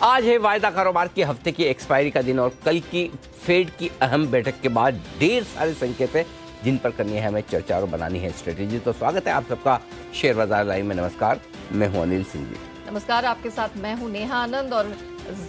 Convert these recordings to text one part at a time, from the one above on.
आज है वायदा कारोबार के हफ्ते की एक्सपायरी का दिन और कल की फेड की अहम बैठक के बाद ढेर सारे संकेत है जिन पर करनी है हमें चर्चा और बनानी है स्ट्रेटेजी। तो स्वागत है आप सबका शेयर बाजार लाइव में। नमस्कार, मैं हूं अनिल सिंह जी। नमस्कार, आपके साथ मैं हूं नेहा आनंद। और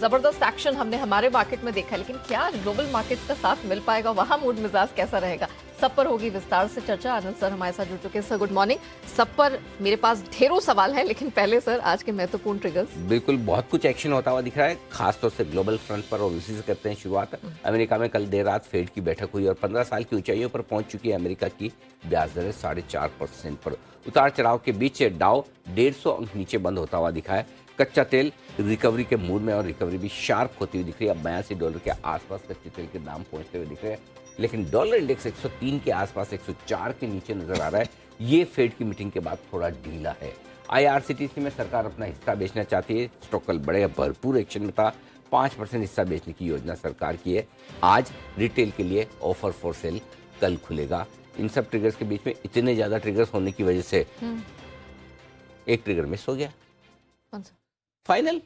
जबरदस्त एक्शन हमने हमारे मार्केट में देखा, लेकिन क्या ग्लोबल मार्केट्स का साथ मिल पाएगा? वहां मूड मिजाज कैसा रहेगा, सब पर होगी विस्तार से चर्चा। आनंद सर हमारे साथ जुड़ चुके हैं। Sir good morning. सब पर मेरे पास ढेरों सवाल हैं, लेकिन पहले सर आज के महत्वपूर्ण ट्रिगर्स। बिल्कुल, बहुत कुछ एक्शन होता हुआ दिख रहा है, खासतौर से ग्लोबल फ्रंट पर, और उसी से करते हैं शुरुआत। अमेरिका में कल देर रात फेड की बैठक हुई और 15 साल की ऊंचाइयों पर पहुंच चुकी है अमेरिका की ब्याज दरें 4.5% पर। उतार चढ़ाव के बीच डाउ 150 अंक नीचे बंद होता हुआ दिखा है। कच्चा तेल रिकवरी के मूड में और रिकवरी भी शार्प होती हुई दिख रही है। अब $82 के आसपास कच्चे तेल के दाम पहुंचते हुए दिख रहे हैं, लेकिन डॉलर इंडेक्स 103 के आसपास 104 के नीचे नजर आ रहा है। ये फेड की मीटिंग के बाद थोड़ा ढीला है। IRCTC में सरकार अपना हिस्सा बेचना चाहती है। स्टॉक कल बड़े भरपूर एक्शन में था। 5% हिस्सा बेचने की योजना सरकार की है। आज रिटेल के लिए ऑफर फॉर सेल कल खुलेगा। इन सब ट्रिगर्स के बीच में इतने ज्यादा ट्रिगर्स होने की वजह से एक ट्रिगर मिस हो गया। कौन सा? फाइनल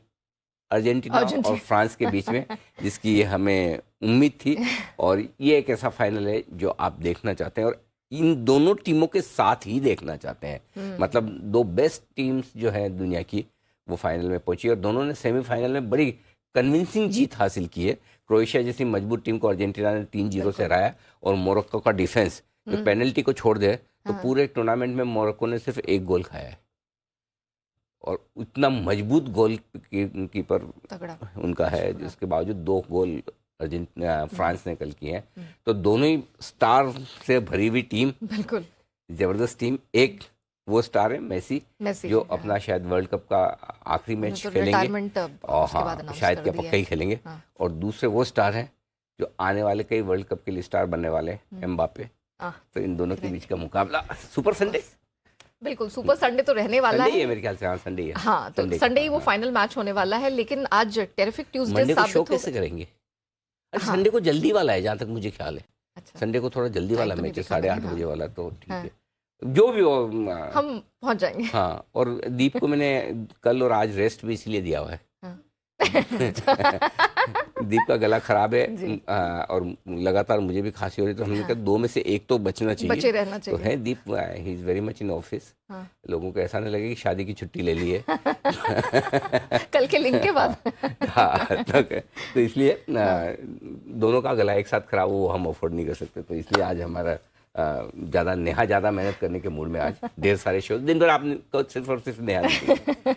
अर्जेंटीना और फ्रांस के बीच में, जिसकी हमें उम्मीद थी। और ये एक ऐसा फाइनल है जो आप देखना चाहते हैं और इन दोनों टीमों के साथ ही देखना चाहते हैं। मतलब दो बेस्ट टीम्स जो है दुनिया की, वो फाइनल में पहुंची और दोनों ने सेमीफाइनल में बड़ी कन्विंसिंग जीत हासिल की है। क्रोएशिया जैसी मजबूत टीम को अर्जेंटीना ने 3-0 से हराया और मोरक्को का डिफेंस जो पेनल्टी को छोड़ दे तो पूरे टूर्नामेंट में मोरक्को ने सिर्फ एक गोल खाया है। और इतना मजबूत गोल कीपर उनका है, जिसके बावजूद 2 गोल फ्रांस ने कल किए हैं। तो दोनों ही स्टार से भरी हुई टीम, बिल्कुल जबरदस्त टीम। एक वो स्टार है मेसी जो अपना शायद वर्ल्ड कप का आखिरी मैच खेलेंगे और हाँ शायद क्या पक्का ही खेलेंगे। और दूसरे वो स्टार हैं जो आने वाले कई वर्ल्ड कप के लिए स्टार बनने वाले हैं, एम्बापे। तो इन दोनों के बीच का मुकाबला सुपर संडे, बिल्कुल सुपर संडे तो रहने वाला है मेरे ख्याल से। हाँ संडे है। हाँ तो संडे ही वो फाइनल मैच होने वाला है। लेकिन आज टेरिफिक ट्यूसडे शो कैसे करेंगे? संडे को जल्दी वाला है, जहाँ तक मुझे ख्याल है। अच्छा। संडे को थोड़ा जल्दी वाला मैच है, 8:30 बजे वाला। तो ठीक है, जो भी हो हम पहुंच जाएंगे। हाँ, और दीप को मैंने कल और आज रेस्ट भी इसलिए दिया हुआ है। दीप का गला खराब है और लगातार मुझे भी खांसी हो रही, तो हमने कहा 2 में से 1 तो बचना चाहिए, बचे रहना चाहिए। तो है Deep, he is very much in office. लोगों को ऐसा नहीं लगे कि शादी की छुट्टी ले ली है कल के लिंक के बाद। हाँ तो इसलिए दोनों का गला एक साथ खराब हो वो हम अफोर्ड नहीं कर सकते। तो इसलिए आज हमारा ज़्यादा मेहनत करने के मूड में आज ढेर सारे शो दिन भर आपने तो सिर्फ और सिर्फ नेहा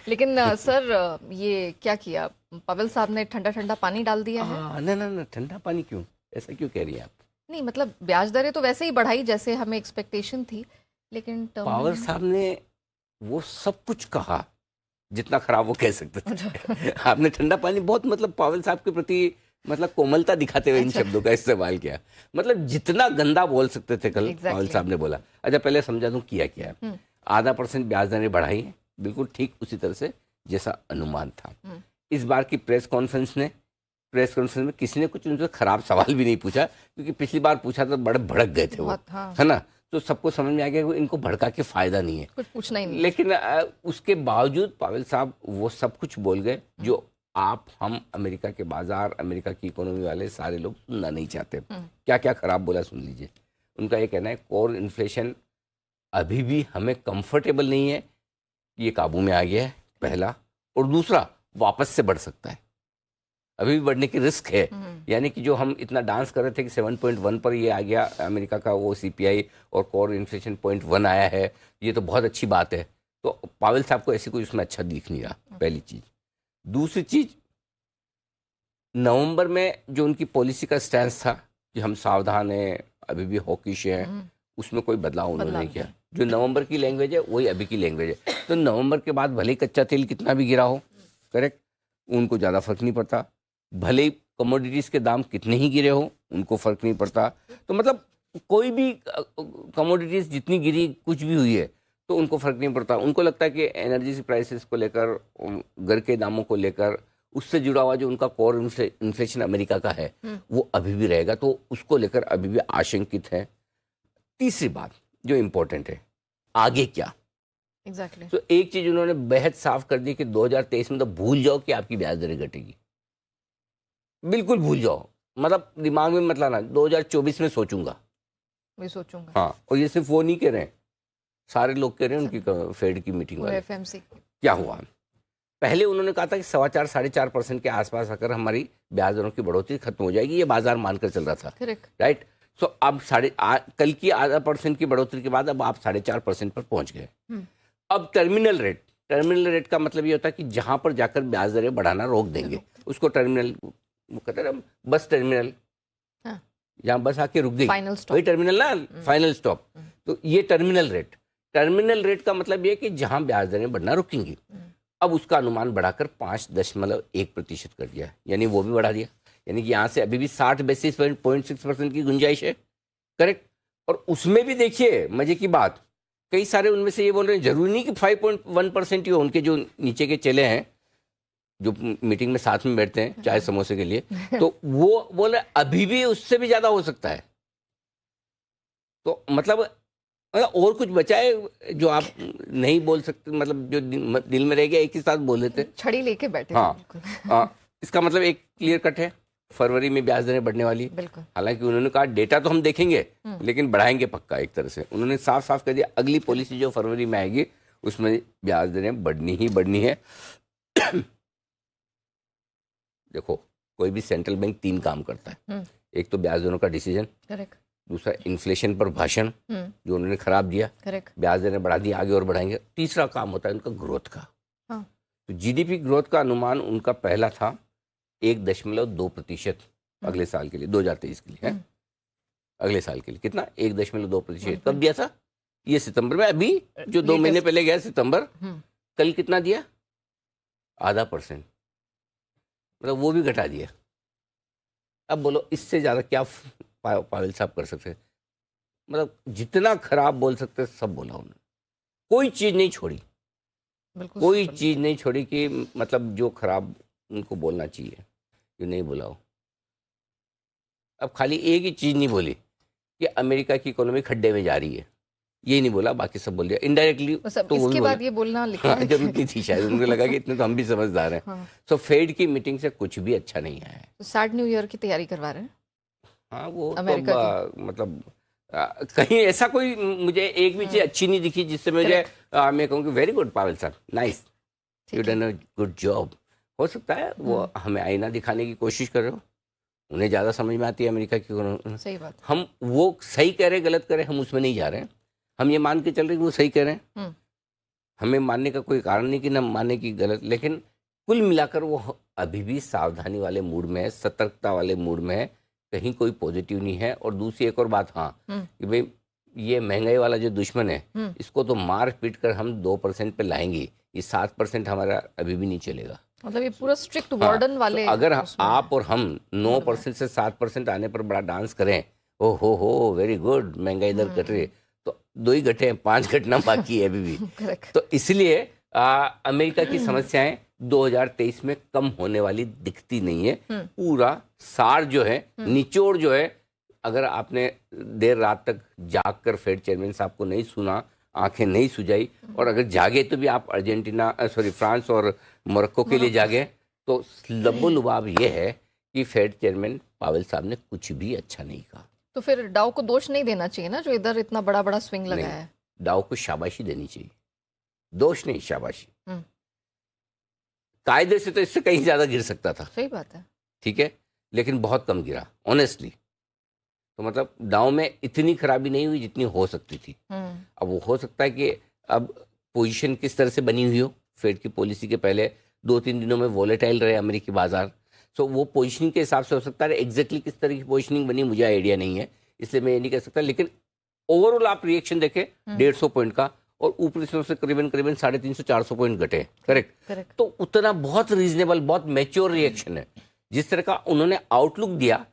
लेकिन सर ये क्या किया पवेल साहब ने? ठंडा ठंडा पानी डाल दिया है। ना ठंडा पानी क्यों, ऐसा क्यों कह रही है आप? नहीं मतलब ब्याज दरें तो वैसे ही बढ़ाई जैसे हमें एक्सपेक्टेशन थी, लेकिन पावेल साहब ने वो सब कुछ कहा जितना खराब वो कह सकते थे। आपने ठंडा पानी बहुत, मतलब पावेल साहब के प्रति मतलब कोमलता दिखाते हुए इन शब्दों का इस्तेमाल किया। मतलब जितना गंदा बोल सकते थे कल पावेल साहब ने बोला। अच्छा पहले समझा दूं किया क्या है। 0.5% ब्याज दरें बढ़ाई है, बिल्कुल ठीक उसी तरह से जैसा अनुमान था। इस बार की प्रेस कॉन्फ्रेंस में किसी ने कुछ उनसे खराब सवाल भी नहीं पूछा, क्योंकि पिछली बार पूछा तो बड़े भड़क गए थे वो, है ना। तो सबको समझ में आ गया कि इनको भड़का के फायदा नहीं है, कुछ पूछना ही नहीं। लेकिन उसके बावजूद पावेल साहब वो सब कुछ बोल गए जो हम अमेरिका के बाजार, अमेरिका की इकोनॉमी वाले सारे लोग सुनना नहीं चाहते। क्या क्या खराब बोला सुन लीजिए। उनका ये कहना है कोर इन्फ्लेशन अभी भी हमें कंफर्टेबल नहीं है कि ये काबू में आ गया है, पहला। और दूसरा, वापस से बढ़ सकता है, अभी भी बढ़ने की रिस्क है। यानी कि जो हम इतना डांस कर रहे थे कि 7.1 पर ये आ गया अमेरिका का वो CPI और कोर इन्फ्लेशन 0.1 आया है, ये तो बहुत अच्छी बात है। तो पावेल साहब को ऐसी कोई उसमें अच्छा दिख नहीं रहा, पहली चीज। दूसरी चीज, नवंबर में जो उनकी पॉलिसी का स्टैंस था कि हम सावधान हैं, अभी भी हॉकिश हैं, उसमें कोई बदलाव उन्होंने नहीं किया। जो नवंबर की लैंग्वेज है वही अभी की लैंग्वेज है। तो नवंबर के बाद भले ही कच्चा तेल कितना भी गिरा हो, करेक्ट, उनको ज़्यादा फर्क नहीं पड़ता। भले ही कमोडिटीज के दाम कितने ही गिरे हो, उनको फर्क नहीं पड़ता। तो मतलब कोई भी कमोडिटीज जितनी गिरी, कुछ भी हुई है, तो उनको फर्क नहीं पड़ता। उनको लगता है कि एनर्जी प्राइसेस को लेकर, घर के दामों को लेकर, उससे जुड़ा हुआ जो उनका कोर इन्फ्लेशन अमेरिका का है वो अभी भी रहेगा, तो उसको लेकर अभी भी आशंकित है। तीसरी बात जो इम्पोर्टेंट है, आगे क्या। एग्जैक्टली। तो एक चीज उन्होंने बेहद साफ कर दी कि 2023 में तो भूल जाओ कि आपकी ब्याज दरें घटेगी, बिल्कुल भूल जाओ, मतलब दिमाग में मत लाना, 2024 में सोचूंगा, मैं सोचूंगा। हाँ। और ये सिर्फ वो नहीं कह रहे हैं, सारे लोग कह रहे हैं, उनकी फेड की मीटिंग वाले। FMC क्या हुआ, पहले उन्होंने कहा था कि 4.25-4.5% के आसपास अगर हमारी ब्याज दरों की बढ़ोतरी खत्म हो जाएगी, ये बाजार मानकर चल रहा था, राइट। सो अब कल की 0.5% की बढ़ोतरी के बाद अब आप 4.5% पर पहुंच गए। अब टर्मिनल रेट का मतलब ये होता है कि जहां पर जाकर ब्याज दरें बढ़ाना रोक देंगे उसको टर्मिनल, वो कहते हैं बस टर्मिनल, जहां बस आके रुक गई वही टर्मिनल ना, फाइनल स्टॉप। तो ये टर्मिनल रेट का मतलब ये कि जहां ब्याज दरें बढ़ना रुकेंगी। अब उसका अनुमान बढ़ाकर 5.1% कर दिया, यानी वो भी बढ़ा दिया, यानी कि यहाँ से अभी भी 60 बेसिस पॉइंट 0.6% की गुंजाइश है, करेक्ट। और उसमें भी देखिए मजे की बात, कई सारे उनमें से ये बोल रहे हैं जरूरी नहीं कि 5.1% ही हो, उनके जो नीचे के चेले हैं जो मीटिंग में साथ में बैठते हैं चाय समोसे के लिए, तो वो बोले अभी भी उससे भी ज्यादा हो सकता है। तो मतलब और कुछ बचा है जो आप नहीं बोल सकते, मतलब जो दिल में रह गया एक ही साथ बोल देते, छड़ी लेके बैठे। हाँ, इसका मतलब एक क्लियर कट है, फरवरी में ब्याज दरें बढ़ने वाली। हालांकि उन्होंने कहा डेटा तो हम देखेंगे लेकिन बढ़ाएंगे पक्का, एक तरह से उन्होंने साफ साफ कह दिया अगली पॉलिसी जो फरवरी में आएगी उसमें ब्याज दरें बढ़नी ही बढ़नी है। देखो कोई भी सेंट्रल बैंक 3 काम करता है, एक तो ब्याज दरों का डिसीजन, दूसरा इन्फ्लेशन पर भाषण जो उन्होंने खराब दिया, ब्याज दरें बढ़ा दी आगे और बढ़ाएंगे, तीसरा काम होता है उनका ग्रोथ का। तो जीडीपी ग्रोथ का अनुमान उनका पहला था 1.2% अगले साल के लिए, 2023 के लिए है, अगले साल के लिए कितना 1.2%। कब दिया था? ये सितंबर में, अभी जो 2 महीने पहले गया सितंबर, कल कितना दिया? 0.5%, मतलब वो भी घटा दिया। अब बोलो इससे ज्यादा क्या पावेल साहब कर सकते? मतलब जितना खराब बोल सकते सब बोला उन्होंने, कोई चीज नहीं छोड़ी, कोई चीज नहीं छोड़ी कि मतलब जो खराब उनको बोलना चाहिए जो नहीं बोला हो। अब खाली एक ही चीज नहीं बोली कि अमेरिका की इकोनॉमी खड्डे में जा रही है, ये नहीं बोला, बाकी सब बोल दिया इनडायरेक्टली। तो इसके बाद ये बोलना हाँ, जरूरती थी शायद, उनको लगा कि इतने तो हम भी समझदार हैं। तो फेड की मीटिंग से कुछ भी अच्छा नहीं आया है। सैड न्यू ईयर की तैयारी करवा रहे हैं। हाँ वो तो मतलब कहीं ऐसा कोई मुझे एक भी चीज अच्छी नहीं दिखी जिससे मुझे मैं कहूँ वेरी गुड पावेल साहब, nice, you done a good job. हो सकता है वो हमें आईना दिखाने की कोशिश कर रहे हो, उन्हें ज़्यादा समझ में आती है अमेरिका की। सही बात। हम वो सही कह रहे हैं गलत कह रहे हैं हम उसमें नहीं जा रहे हैं, हम ये मान के चल रहे हैं कि वो सही कह रहे हैं, हमें मानने का कोई कारण नहीं कि ना मानने की गलत। लेकिन कुल मिलाकर वो अभी भी सावधानी वाले मूड में है, सतर्कता वाले मूड में है, कहीं कोई पॉजिटिव नहीं है। और दूसरी एक और बात, हाँ, कि भाई ये महंगाई वाला जो दुश्मन है इसको तो मार पीट कर हम 2% पे लाएंगे, ये 7% हमारा अभी भी नहीं चलेगा। मतलब ये पूरा स्ट्रिक्ट वार्डन वाले। तो अगर आप और हम 9% से 7% आने पर बड़ा डांस करें, ओ हो वेरी गुड, महंगाई दर घट रही है, तो 2 ही घटे हैं, 5 घटना बाकी है अभी भी। तो इसलिए अमेरिका की समस्याएं 2023 में कम होने वाली दिखती नहीं है। पूरा सार जो है, निचोड़ जो है, अगर आपने देर रात तक जाग कर फेड चेयरमैन साहब को नहीं सुना, आंखें नहीं सुझाई, और अगर जागे तो भी आप फ्रांस और मोरक्को के लिए जागे, तो लबो-लुबाब ये है कि फेड चेयरमैन पावेल साहब ने कुछ भी अच्छा नहीं कहा। तो फिर डाउ को दोष नहीं देना चाहिए ना, जो इधर इतना बड़ा बड़ा स्विंग लगाया है। डाउ को शाबाशी देनी चाहिए, दोष नहीं, शाबाशी। कायदे से तो इससे कहीं ज्यादा गिर सकता था, सही बात है, ठीक है, लेकिन बहुत कम गिरा ऑनेस्टली। तो मतलब डाउ में इतनी खराबी नहीं हुई जितनी हो सकती थी। अब वो हो सकता है कि अब पोजीशन किस तरह से बनी हुई हो, फेड की पॉलिसी के पहले 2-3 दिनों में वॉलेटाइल रहे अमेरिकी बाजार, सो वो पोजीशनिंग के हिसाब से हो सकता है। एग्जैक्टली किस तरह की पोजीशनिंग बनी मुझे आइडिया नहीं है, इसलिए मैं ये नहीं कह सकता। लेकिन ओवरऑल आप रिएक्शन देखें 150 पॉइंट का, और ऊपरी से करीबन 350-400 पॉइंट घटे, करेक्ट। तो उतना बहुत रीजनेबल, बहुत मैच्योर रिएक्शन है। जिस तरह का उन्होंने आउटलुक दिया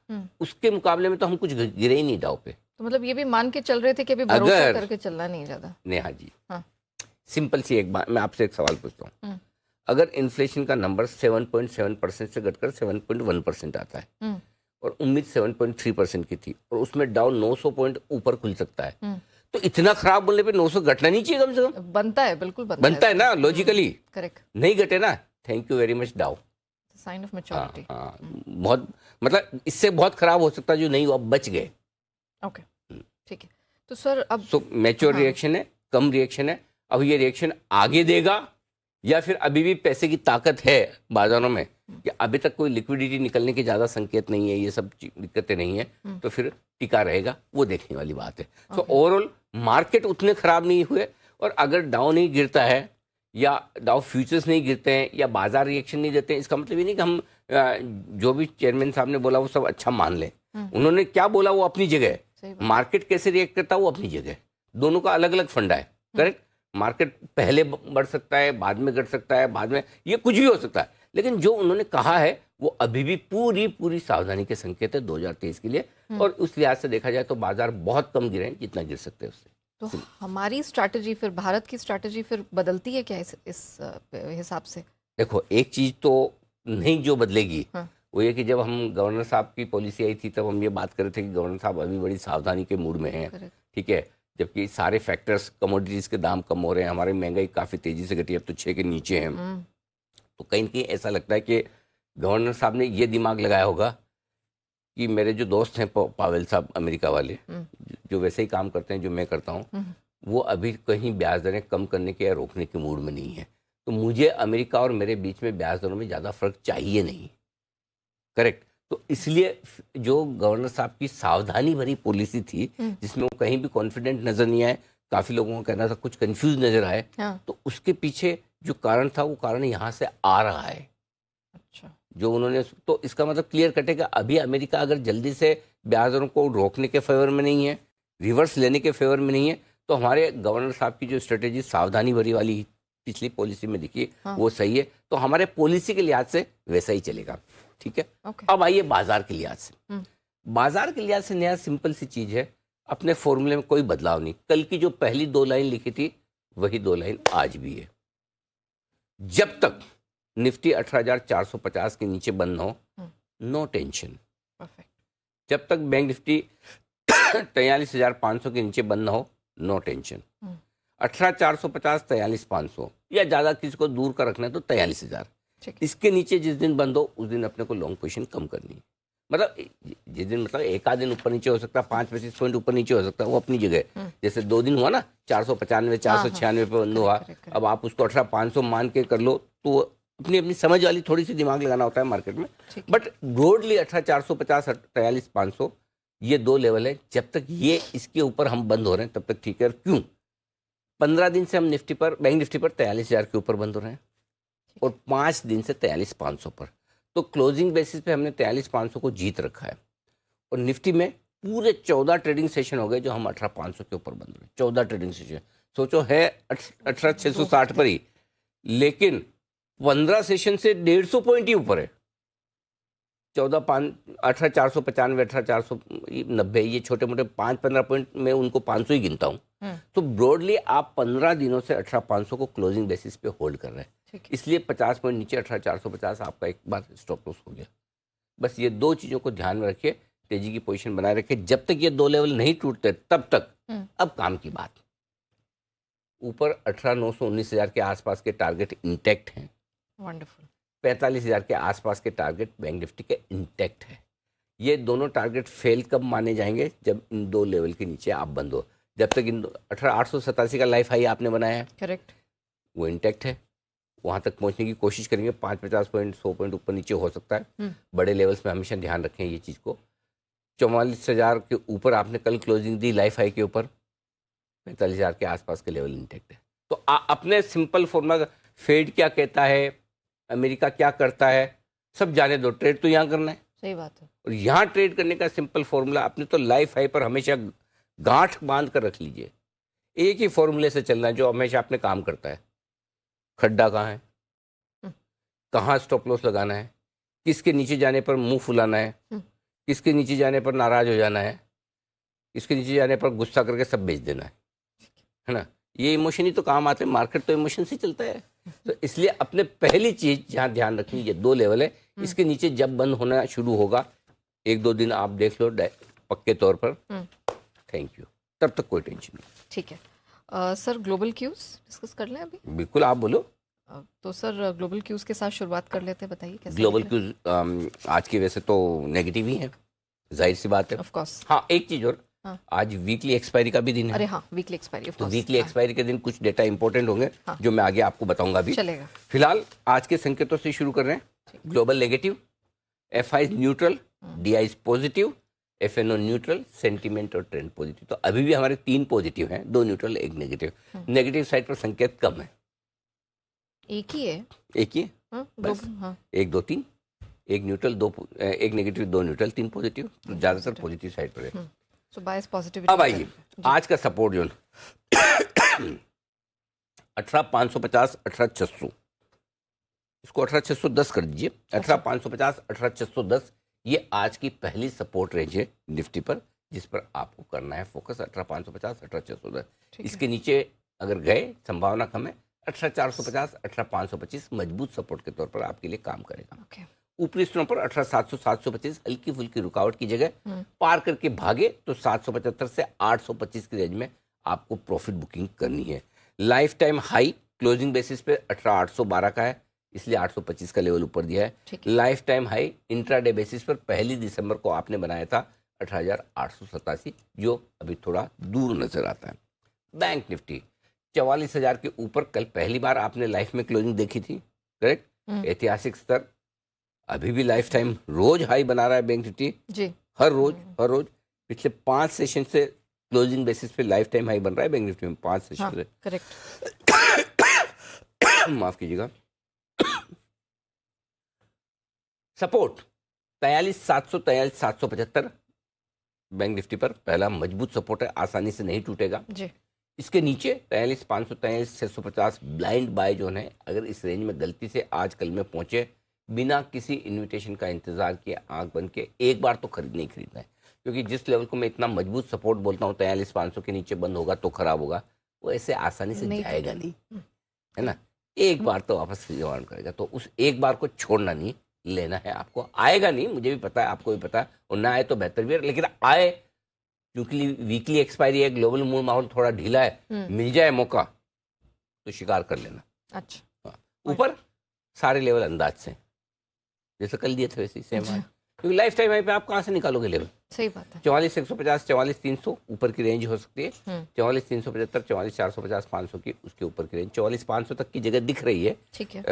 उसके मुकाबले में तो हम कुछ गिरे ही नहीं डाउ पे। तो मतलब ये भी मान के चल रहे थे कि अभी भरोसा करके चलना नहीं ज्यादा। नेहा जी, सिंपल सी एक बात, मैं आपसे एक सवाल पूछता हूँ, अगर इन्फ्लेशन का नंबर 7.7% से घटकर 7.1% आता है और उम्मीद 7.3% की थी, और उसमें डाउ 900 पॉइंट ऊपर खुल सकता है, तो इतना खराब बोलने पे 900 घटना नहीं चाहिए कम से कम। बनता है, बिल्कुल बनता है ना लॉजिकली। करेक्ट, नहीं घटे ना, थैंक यू वेरी मच डाउ। Sign of maturity. हाँ, बहुत मतलब इससे बहुत खराब हो सकता है जो नहीं हुआ, बच गए। ओके, ठीक है। तो सर अब मैच्योर रिएक्शन है, कम रिएक्शन है। अब ये रिएक्शन आगे देगा या फिर अभी भी पैसे की ताकत है बाजारों में कि अभी तक कोई लिक्विडिटी निकलने के ज़्यादा संकेत नहीं है, ये सब दिक्कतें नहीं है, तो फिर टिका रहेगा, वो देखने वाली बात है। तो ओवरऑल मार्केट उतने खराब नहीं हुए, और अगर डाउ नहीं गिरता है या डाउ फ्यूचर्स नहीं गिरते हैं या बाजार रिएक्शन नहीं देते हैं, इसका मतलब ये नहीं कि हम जो भी चेयरमैन साहब ने बोला वो सब अच्छा मान लें। उन्होंने क्या बोला वो अपनी जगह है, मार्केट कैसे रिएक्ट करता है वो अपनी जगह है, दोनों का अलग अलग फंडा है। करेक्ट, मार्केट पहले बढ़ सकता है, बाद में घट सकता है, बाद में ये कुछ भी हो सकता है, लेकिन जो उन्होंने कहा है वो अभी भी पूरी सावधानी के संकेत है 2023 के लिए। और उस लिहाज से देखा जाए तो बाजार बहुत कम गिरे हैं जितना गिर सकते हैं उससे। तो हमारी स्ट्रैटेजी फिर, भारत की स्ट्रैटेजी फिर बदलती है क्या इस हिसाब से? देखो, एक चीज तो नहीं जो बदलेगी वो ये कि जब हम गवर्नर साहब की पॉलिसी आई थी तब हम ये बात कर रहे थे कि गवर्नर साहब अभी बड़ी सावधानी के मूड में हैं, ठीक है, जबकि सारे फैक्टर्स, कमोडिटीज के दाम कम हो रहे हैं, हमारी महंगाई काफ़ी तेज़ी से घटी, अब तो 6 के नीचे हैं। तो कहीं ना कहीं ऐसा लगता है कि गवर्नर साहब ने ये दिमाग लगाया होगा कि मेरे जो दोस्त हैं पावेल साहब अमेरिका वाले, जो वैसे ही काम करते हैं जो मैं करता हूँ, वो अभी कहीं ब्याज दरें कम करने के या रोकने के मूड में नहीं है। तो मुझे अमेरिका और मेरे बीच में ब्याज दरों में ज़्यादा फर्क चाहिए नहीं। करेक्ट, तो इसलिए जो गवर्नर साहब की सावधानी भरी पॉलिसी थी जिसमें वो कहीं भी कॉन्फिडेंट नजर नहीं आए, काफी लोगों का कहना था कुछ कंफ्यूज नजर आए, तो उसके पीछे जो कारण था वो कारण यहाँ से आ रहा है। अच्छा, जो उन्होंने, तो इसका मतलब क्लियर कटेगा अभी अमेरिका अगर जल्दी से ब्याज दरों को रोकने के फेवर में नहीं है, रिवर्स लेने के फेवर में नहीं है, तो हमारे गवर्नर साहब की जो स्ट्रेटेजी सावधानी भरी वाली पिछली पॉलिसी में दिखी वो सही है, तो हमारे पॉलिसी के लिहाज से वैसा ही चलेगा। ठीक है, अब आइए बाजार के लिहाज से। बाजार के लिहाज से नया सिंपल सी चीज है, अपने फॉर्मूले में कोई बदलाव नहीं। कल की जो पहली 2 लाइन लिखी थी वही 2 लाइन आज भी है। जब तक निफ्टी 18,450 के नीचे बंद हो, नो टेंशन। जब तक बैंक निफ्टी 43,500 के नीचे बंद हो, नो टेंशन। 18,450, 43,500 या ज्यादा किसी को दूर का रखना है तो 43,000। इसके नीचे जिस दिन बंद हो उस दिन अपने को लॉन्ग पोजीशन कम करनी है। मतलब जिस दिन, मतलब एक आध दिन ऊपर नीचे हो सकता है, 5 बेसिस पॉइंट ऊपर नीचे हो सकता है, वो अपनी जगह। जैसे 2 दिन हुआ ना, 495 496 पे बंद हुआ, अब आप उसको 18,500 मान के कर लो, तो अपनी अपनी समझ वाली थोड़ी सी दिमाग लगाना होता है मार्केट में। बट ब्रॉडली 18,450 43,500 ये 2 लेवल है। जब तक ये इसके ऊपर हम बंद हो रहे हैं तब तक ठीक है। क्यों? 15 दिन से हम निफ्टी पर, बैंक निफ्टी पर 43,000 के ऊपर बंद हो रहे हैं और 5 दिन से 43,500 पर। तो क्लोजिंग बेसिस पे हमने 43,500 को जीत रखा है। और निफ्टी में पूरे 14 ट्रेडिंग सेशन हो गए जो हम 18,500 के ऊपर बंद रहे। 14 ट्रेडिंग सेशन, सोचो है 18,660 पर ही, लेकिन 15 सेशन से 150 पॉइंट ही ऊपर है। 18,495 18,490, ये छोटे मोटे 5-15 पॉइंट में उनको 500 ही गिनता हूँ। तो ब्रॉडली आप 15 दिनों से 18,500 को क्लोजिंग बेसिस पे होल्ड कर रहे हैं। इसलिए 50 पॉइंट नीचे 18,450 आपका एक बार स्टॉप लॉस हो गया। बस ये 2 चीज़ों को ध्यान में रखिए, तेजी की पोजीशन बनाए रखिए। जब तक ये 2 लेवल नहीं टूटते तब तक अब काम की बात। ऊपर 18,900 19,000 के आसपास के टारगेट इंटैक्ट हैं। वंडरफुल। 45,000 के आसपास के टारगेट बैंक निफ्टी के इंटैक्ट है। ये दोनों टारगेट फेल कब माने जाएंगे? जब इन 2 लेवल के नीचे आप बंद हो। जब तक इन 18,887 का लाइफ हाई आपने बनाया है, करेक्ट, वो इंटैक्ट है, वहां तक पहुंचने की कोशिश करेंगे। 5-50 पॉइंट 100 पॉइंट ऊपर नीचे हो सकता है। बड़े लेवल्स में हमेशा ध्यान रखें ये चीज़ को। 44,000 के ऊपर आपने कल क्लोजिंग दी लाइफ हाई के ऊपर, 45,000 के आसपास के लेवल इंटैक्ट है। तो अपने सिंपल फॉर्मूला, फेड क्या कहता है, अमेरिका क्या करता है, सब जाने दो, ट्रेड तो यहाँ करना है। सही बात है। और यहाँ ट्रेड करने का सिंपल फॉर्मूला, अपने तो लाइफ हाई पर हमेशा गांठ बांध कर रख लीजिए। एक ही फॉर्मूले से चलना है जो हमेशा अपने काम करता है। खड्डा कहाँ है, कहाँ स्टॉप लॉस लगाना है, किसके नीचे जाने पर मुंह फुलाना है, किसके नीचे जाने पर नाराज हो जाना है, किसके नीचे जाने पर गुस्सा करके सब बेच देना है ना। ये इमोशन ही तो काम आते हैं, मार्केट तो इमोशन से चलता है। तो इसलिए अपने पहली चीज जहाँ ध्यान रखनी, ये 2 लेवल है, इसके नीचे जब बंद होना शुरू होगा, 1-2 दिन आप देख लो पक्के तौर पर। Thank you. तब तक कोई टेंशन नहीं। ठीक है सर, ग्लोबल क्यूज डिस्कस कर लें अभी? बिल्कुल, आप बोलो। तो सर ग्लोबल क्यूज के साथ शुरुआत कर लेते हैं, बताइए कैसे ग्लोबल क्यूज आज की वैसे तो नेगेटिव ही है, जाहिर सी बात है। Of course. हाँ, एक चीज और, आज वीकली एक्सपायरी का भी दिन है। अरे हाँ, वीकली एक्सपायरी, तो वीकली एक्सपायरी के दिन कुछ डेटा इंपॉर्टेंट होंगे जो मैं आगे आपको बताऊंगा अभी। चलेगा। फिलहाल आज के संकेतों से शुरू कर रहे हैं। Global negative, FI neutral, DI positive, FNO neutral, sentiment और ट्रेंड पॉजिटिव। तो अभी भी हमारे 3 पॉजिटिव हैं, 2 न्यूट्रल, 1 नेगेटिव। नेगेटिव साइड पर संकेत कम है। एक ही है? एक ही है बस। 1 2 3, 1 न्यूट्रल, 2 1 नेगेटिव, 2 न्यूट्रल, 3 पॉजिटिव। ज्यादातर पॉजिटिव साइड पर है। सो बायस पॉजिटिविटी। अब आइए आज का सपोर्ट जोन 18,550, 18,600, इसको 18,610 कर दीजिए। 18,550, 18,610 ये आज की पहली सपोर्ट रेंज है निफ्टी पर, जिस पर आपको करना है फोकस। 18,550, 18,610। इसके नीचे अगर गए संभावना कम है। 18,450, 18,525 मजबूत सपोर्ट के तौर पर आपके लिए काम करेगा। ऊपरी स्तरों पर 18,700, 725 हल्की फुल्की रुकावट की जगह पार करके भागे तो 775 से 825 की रेंज में आपको प्रॉफिट बुकिंग करनी है। Life time high closing basis पे 18,812 का है, इसलिए 825 का लेवल ऊपर दिया है। Life time high intraday basis पर 1 दिसंबर को आपने बनाया था 18,887, जो अभी थोड़ा दूर नजर आता है। बैंक निफ्टी 44,000 के ऊपर कल पहली बार आपने लाइफ में क्लोजिंग देखी थी, करेक्ट? ऐतिहासिक स्तर अभी भी लाइफ टाइम रोज हाई बना रहा है बैंक निफ्टी जी। हर रोज पिछले 5 सेशन से क्लोजिंग बेसिस पे लाइफ टाइम हाई बन रहा है बैंक निफ्टी में, 5 सेशन से। करेक्ट। माफ कीजिएगा। सपोर्ट 43,700, 43,775 बैंक निफ्टी पर पहला मजबूत सपोर्ट है, आसानी से नहीं टूटेगा जी। इसके नीचे 43,500, 43,650 ब्लाइंड बाय जोन है। अगर इस रेंज में गलती से आज कल में पहुंचे बिना किसी इनविटेशन का इंतजार किए आंख बंद के एक बार तो खरीदना ही खरीदना है, क्योंकि जिस लेवल को मैं इतना मजबूत सपोर्ट बोलता हूँ 43,500 के नीचे बंद होगा तो खराब होगा, वो ऐसे आसानी से जाएगा नहीं, है ना। एक बार तो वापस रिवाउंड करेगा, तो उस एक बार को छोड़ना नहीं, लेना है आपको। आएगा नहीं, मुझे भी पता है, आपको भी पता है, और ना आए तो बेहतर भी है, लेकिन आए क्योंकि वीकली एक्सपायरी है, ग्लोबल मूड माहौल थोड़ा ढीला है, मिल जाए मौका तो शिकार कर लेना। अच्छा, ऊपर सारे लेवल अंदाज से जैसे कल दिए थे वैसे सेम है, क्योंकि लाइफ टाइम हाई पे आप कहाँ से निकालोगे लेवल? सही बात है। 44,150, 44,300 ऊपर की रेंज हो सकती है। 44,375, 44,450, 500 की उसके ऊपर की रेंज। 44,500 तक की जगह दिख रही है, ठीक है,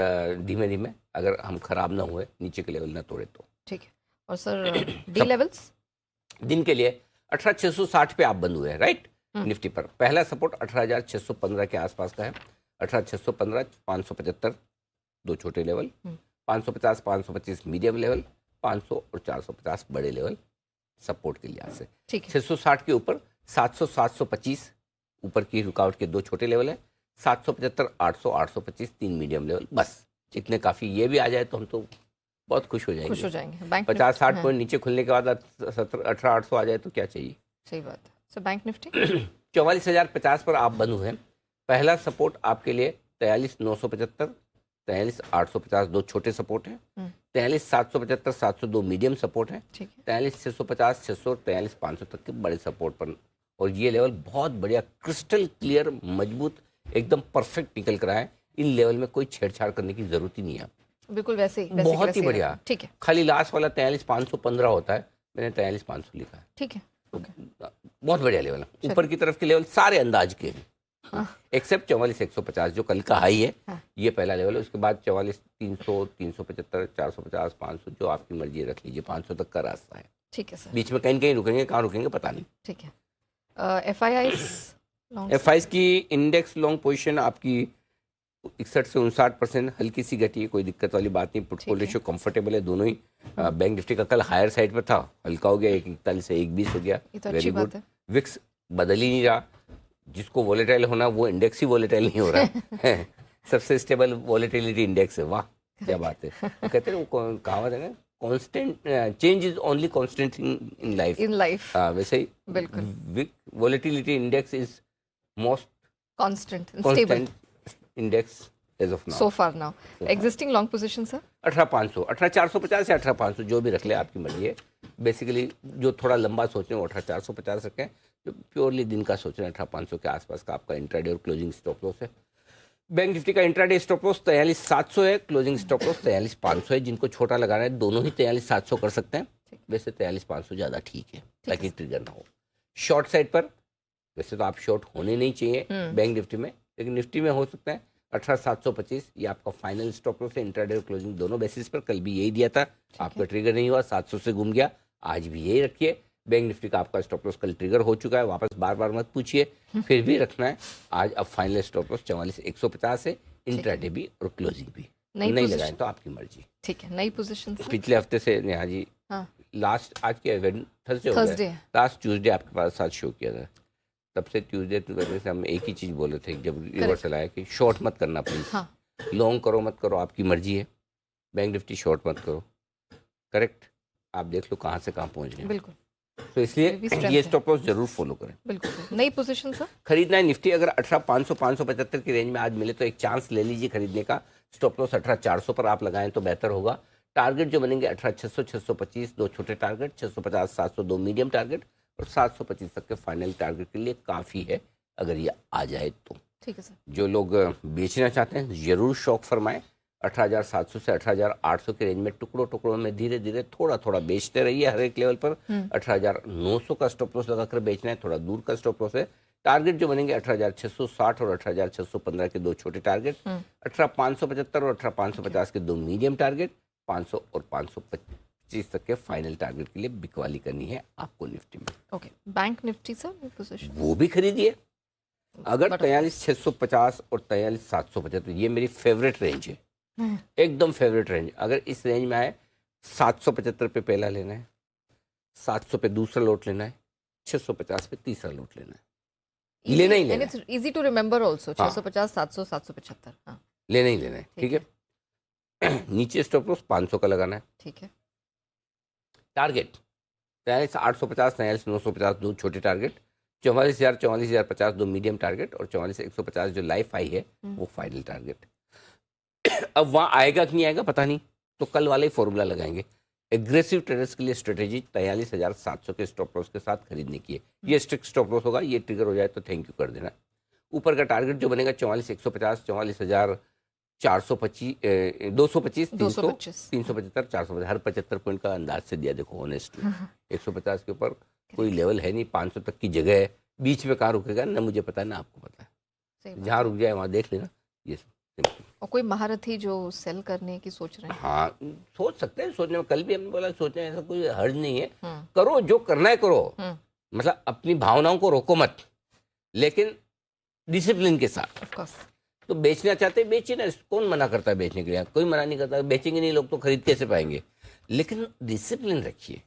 धीमे धीमे, अगर हम खराब ना हुए, नीचे के लेवल ना तोड़े तो ठीक है। और सर डी लेवल्स दिन के लिए 18,660 पे आप बंद हुए हैं, राइट? निफ्टी पर पहला सपोर्ट 18,615 के आसपास का है। 18,615, 575 दो छोटे लेवल, 550, 525 मीडियम लेवल, 500 और 450 बड़े लेवल सपोर्ट के लिहाज से। 660 के ऊपर 700, 725 ऊपर की रुकावट के 2 छोटे लेवल है। 775, 800, 825 3 मीडियम लेवल, बस इतने काफी। ये भी आ जाए तो हम तो बहुत खुश हो जाएंगे। 50-60 पॉइंट नीचे खुलने के बाद 18,800 आ जाए तो क्या चाहिए। सही बात है। सो बैंक निफ्टी 44,050 पर आप बंद हुए हैं। पहला सपोर्ट आपके लिए 43,975, 43,850 दो छोटे सपोर्ट है। 43,775, 702 मीडियम सपोर्ट है। 43,650, 600, 43,500 तक के बड़े सपोर्ट पर। और ये लेवल बहुत बढ़िया, क्रिस्टल क्लियर, मजबूत, एकदम परफेक्ट निकल कर आए। इन लेवल में कोई छेड़छाड़ करने की जरूरत ही नहीं है, बिल्कुल वैसे बहुत ही बढ़िया। ठीक है, खाली लास्ट वाला 43,515 होता है, मैंने 43,500 लिखा है। ठीक है, बहुत बढ़िया लेवल है। ऊपर की तरफ के लेवल सारे अंदाज के हैं, एक्सेप्ट 44,150 जो कल का हाई है। ये पहला लेवल है। उसके बाद 44,300, 375, 450, 500 जो आपकी मर्जी है रख लीजिए। 500 तक का रास्ता है। ठीक है सर। बीच में कहीं कहीं रुकेंगे, कहाँ रुकेंगे पता नहीं। ठीक है। एफआईआई की इंडेक्स लॉन्ग पोजीशन आपकी 61 से 59% हल्की सी घटी है, कोई दिक्कत वाली बात नहीं। पोर्टफोलियो रेशियो कंफर्टेबल है दोनों ही। बैंक निफ्टी का कल हायर साइड पर था, हल्का हो गया, 41 से 120 हो गया, वेरी गुड। विक्स बदल ही नहीं रहा, जिसको वोलेटाइल होना वो इंडेक्स ही वोलेटाइल नहीं हो रहा है। सबसे स्टेबल वोलेटिलिटी इंडेक्स है, वाह क्या बात है। वो कहते हैं वो कहावत है ना, constant change is only constant in life. वैसे ही बिल्कुल volatility index is most constant index as of now, so far now. Existing long position sir 18,500, 18,450 या 18,500 जो भी रख ले, आपकी मर्जी है। बेसिकली जो थोड़ा लंबा सोच रहे हैं वो 18,450 रखें, जो प्योरली दिन का सोच रहे हैं 18,500 के आसपास का आपका इंट्राडे और क्लोजिंग स्टॉप लॉस है। बैंक निफ्टी का इंट्राडे स्टॉप लॉस 43,700 है, क्लोजिंग स्टॉप लॉस 43,500 है। जिनको छोटा लगाना है दोनों ही 43,700 कर सकते हैं, वैसे 43,500 ज़्यादा ठीक है ताकि ट्रिगर ना हो। शॉर्ट साइड पर वैसे तो आप शॉर्ट होने नहीं चाहिए बैंक निफ्टी में, लेकिन निफ्टी में हो सकता है 18,725 ये आपका फाइनल स्टॉप लॉस है इंट्राडे और क्लोजिंग दोनों बेसिस पर। कल भी यही दिया था, आपका ट्रिगर नहीं हुआ, 700 से घूम गया, आज भी यही रखिए। बैंक निफ्टी का आपका स्टॉप लॉस कल ट्रिगर हो चुका है, वापस बार बार मत पूछिए, फिर भी रखना है। आज अब फाइनल स्टॉप लॉस 44,150 है, इंट्राडे भी और क्लोजिंग भी। नहीं लगाएं तो आपकी मर्जी। ठीक है, नई पोजीशन पिछले हफ्ते से नेहा जी लास्ट आज के थर्सडे हो गया, लास्ट ट्यूसडे आपके पास साथ शो किया था, तब से ट्यूसडे से हम एक ही चीज़ बोले थे जब रिवर्सल आया कि शॉर्ट मत करना प्लीज। लॉन्ग करो मत करो आपकी मर्जी है, बैंक निफ्टी शॉर्ट मत करो। करेक्ट, आप देख लो कहाँ से कहाँ पहुँच गए। बिल्कुल, तो इसलिए ये स्टॉप लॉस जरूर फॉलो करें। बिल्कुल। नई पोजीशन सर खरीदना है निफ्टी अगर 18,500 575 की रेंज में आज मिले तो एक चांस ले लीजिए खरीदने का। स्टॉप लॉस 18,400 पर आप लगाएं तो बेहतर होगा। टारगेट जो बनेंगे 18,600 625 दो छोटे टारगेट, 650 700 दो मीडियम टारगेट और 725 तक के फाइनल टारगेट के लिए काफ़ी है अगर ये आ जाए तो। ठीक है सर। जो लोग बेचना चाहते हैं जरूर शौक फरमाएं। 18,700 से 18,800 के रेंज में टुकड़ों टुकड़ों में धीरे धीरे थोड़ा थोड़ा बेचते रहिए हर एक लेवल पर। 18,900 का स्टॉप लॉस लगाकर बेचना है, थोड़ा दूर का स्टॉप लॉस है। टारगेट जो बनेंगे 18,660 और 18,615 के दो छोटे टारगेट, 18,575 और 18,550 के दो मीडियम टारगेट, 500 और 525 तक के फाइनल टारगेट के लिए बिकवाली करनी है आपको निफ्टी में। Okay, bank Nifty sir position वो भी खरीदिए अगर 43,650 और 43,775 ये मेरी फेवरेट रेंज है, एकदम फेवरेट रेंज। अगर इस रेंज में आए 775 पे पहला लेना है, 700 पे दूसरा लोट लेना है, 650 पे तीसरा लोट लेना है, लेना ही लेना है। इजी टू रिमेंबर आल्सो 650 700 775 हाँ लेना ही लेना है। ठीक है, नीचे स्टॉप लॉस 500 का लगाना है। ठीक है, टारगेट 43,850 43,950 दो छोटे टारगेट, 44,000 44,050 दो मीडियम टारगेट और 44,150 जो लाइफ आई है वो फाइनल टारगेट। अब वहाँ आएगा कि नहीं आएगा पता नहीं, तो कल वाले ही फॉर्मूला लगाएंगे। एग्रेसिव ट्रेडर्स के लिए स्ट्रेटेजी 43,700 के स्टॉप लॉस के साथ खरीदने की है। ये स्ट्रिक्ट स्टॉप लॉस होगा, ये ट्रिगर हो जाए तो थैंक यू कर देना। ऊपर का टारगेट जो बनेगा 44,150 44,425 225 375 450 हर 75 पॉइंट का अंदाज से दिया। देखो ऑनेस्टली 150 के ऊपर कोई लेवल है नहीं, 500 तक की जगह है, बीच में कहाँ रुकेगा ना मुझे पता है ना आपको पता है, जहाँ रुक जाए वहाँ देख लेना। ये और कोई महारथी जो सेल करने की सोच रहे हैं? हाँ सोच सकते हैं, सोचने में कल भी हमने बोला सोचने में ऐसा कोई हर्ज नहीं है। करो जो करना है करो, मतलब अपनी भावनाओं को रोको मत, लेकिन डिसिप्लिन के साथ। ऑफ कोर्स तो बेचना चाहते हैं बेचिए ना, कौन मना करता है बेचने के लिए, कोई मना नहीं करता। बेचेंगे नहीं लोग तो खरीद कैसे पाएंगे, लेकिन डिसिप्लिन रखिए,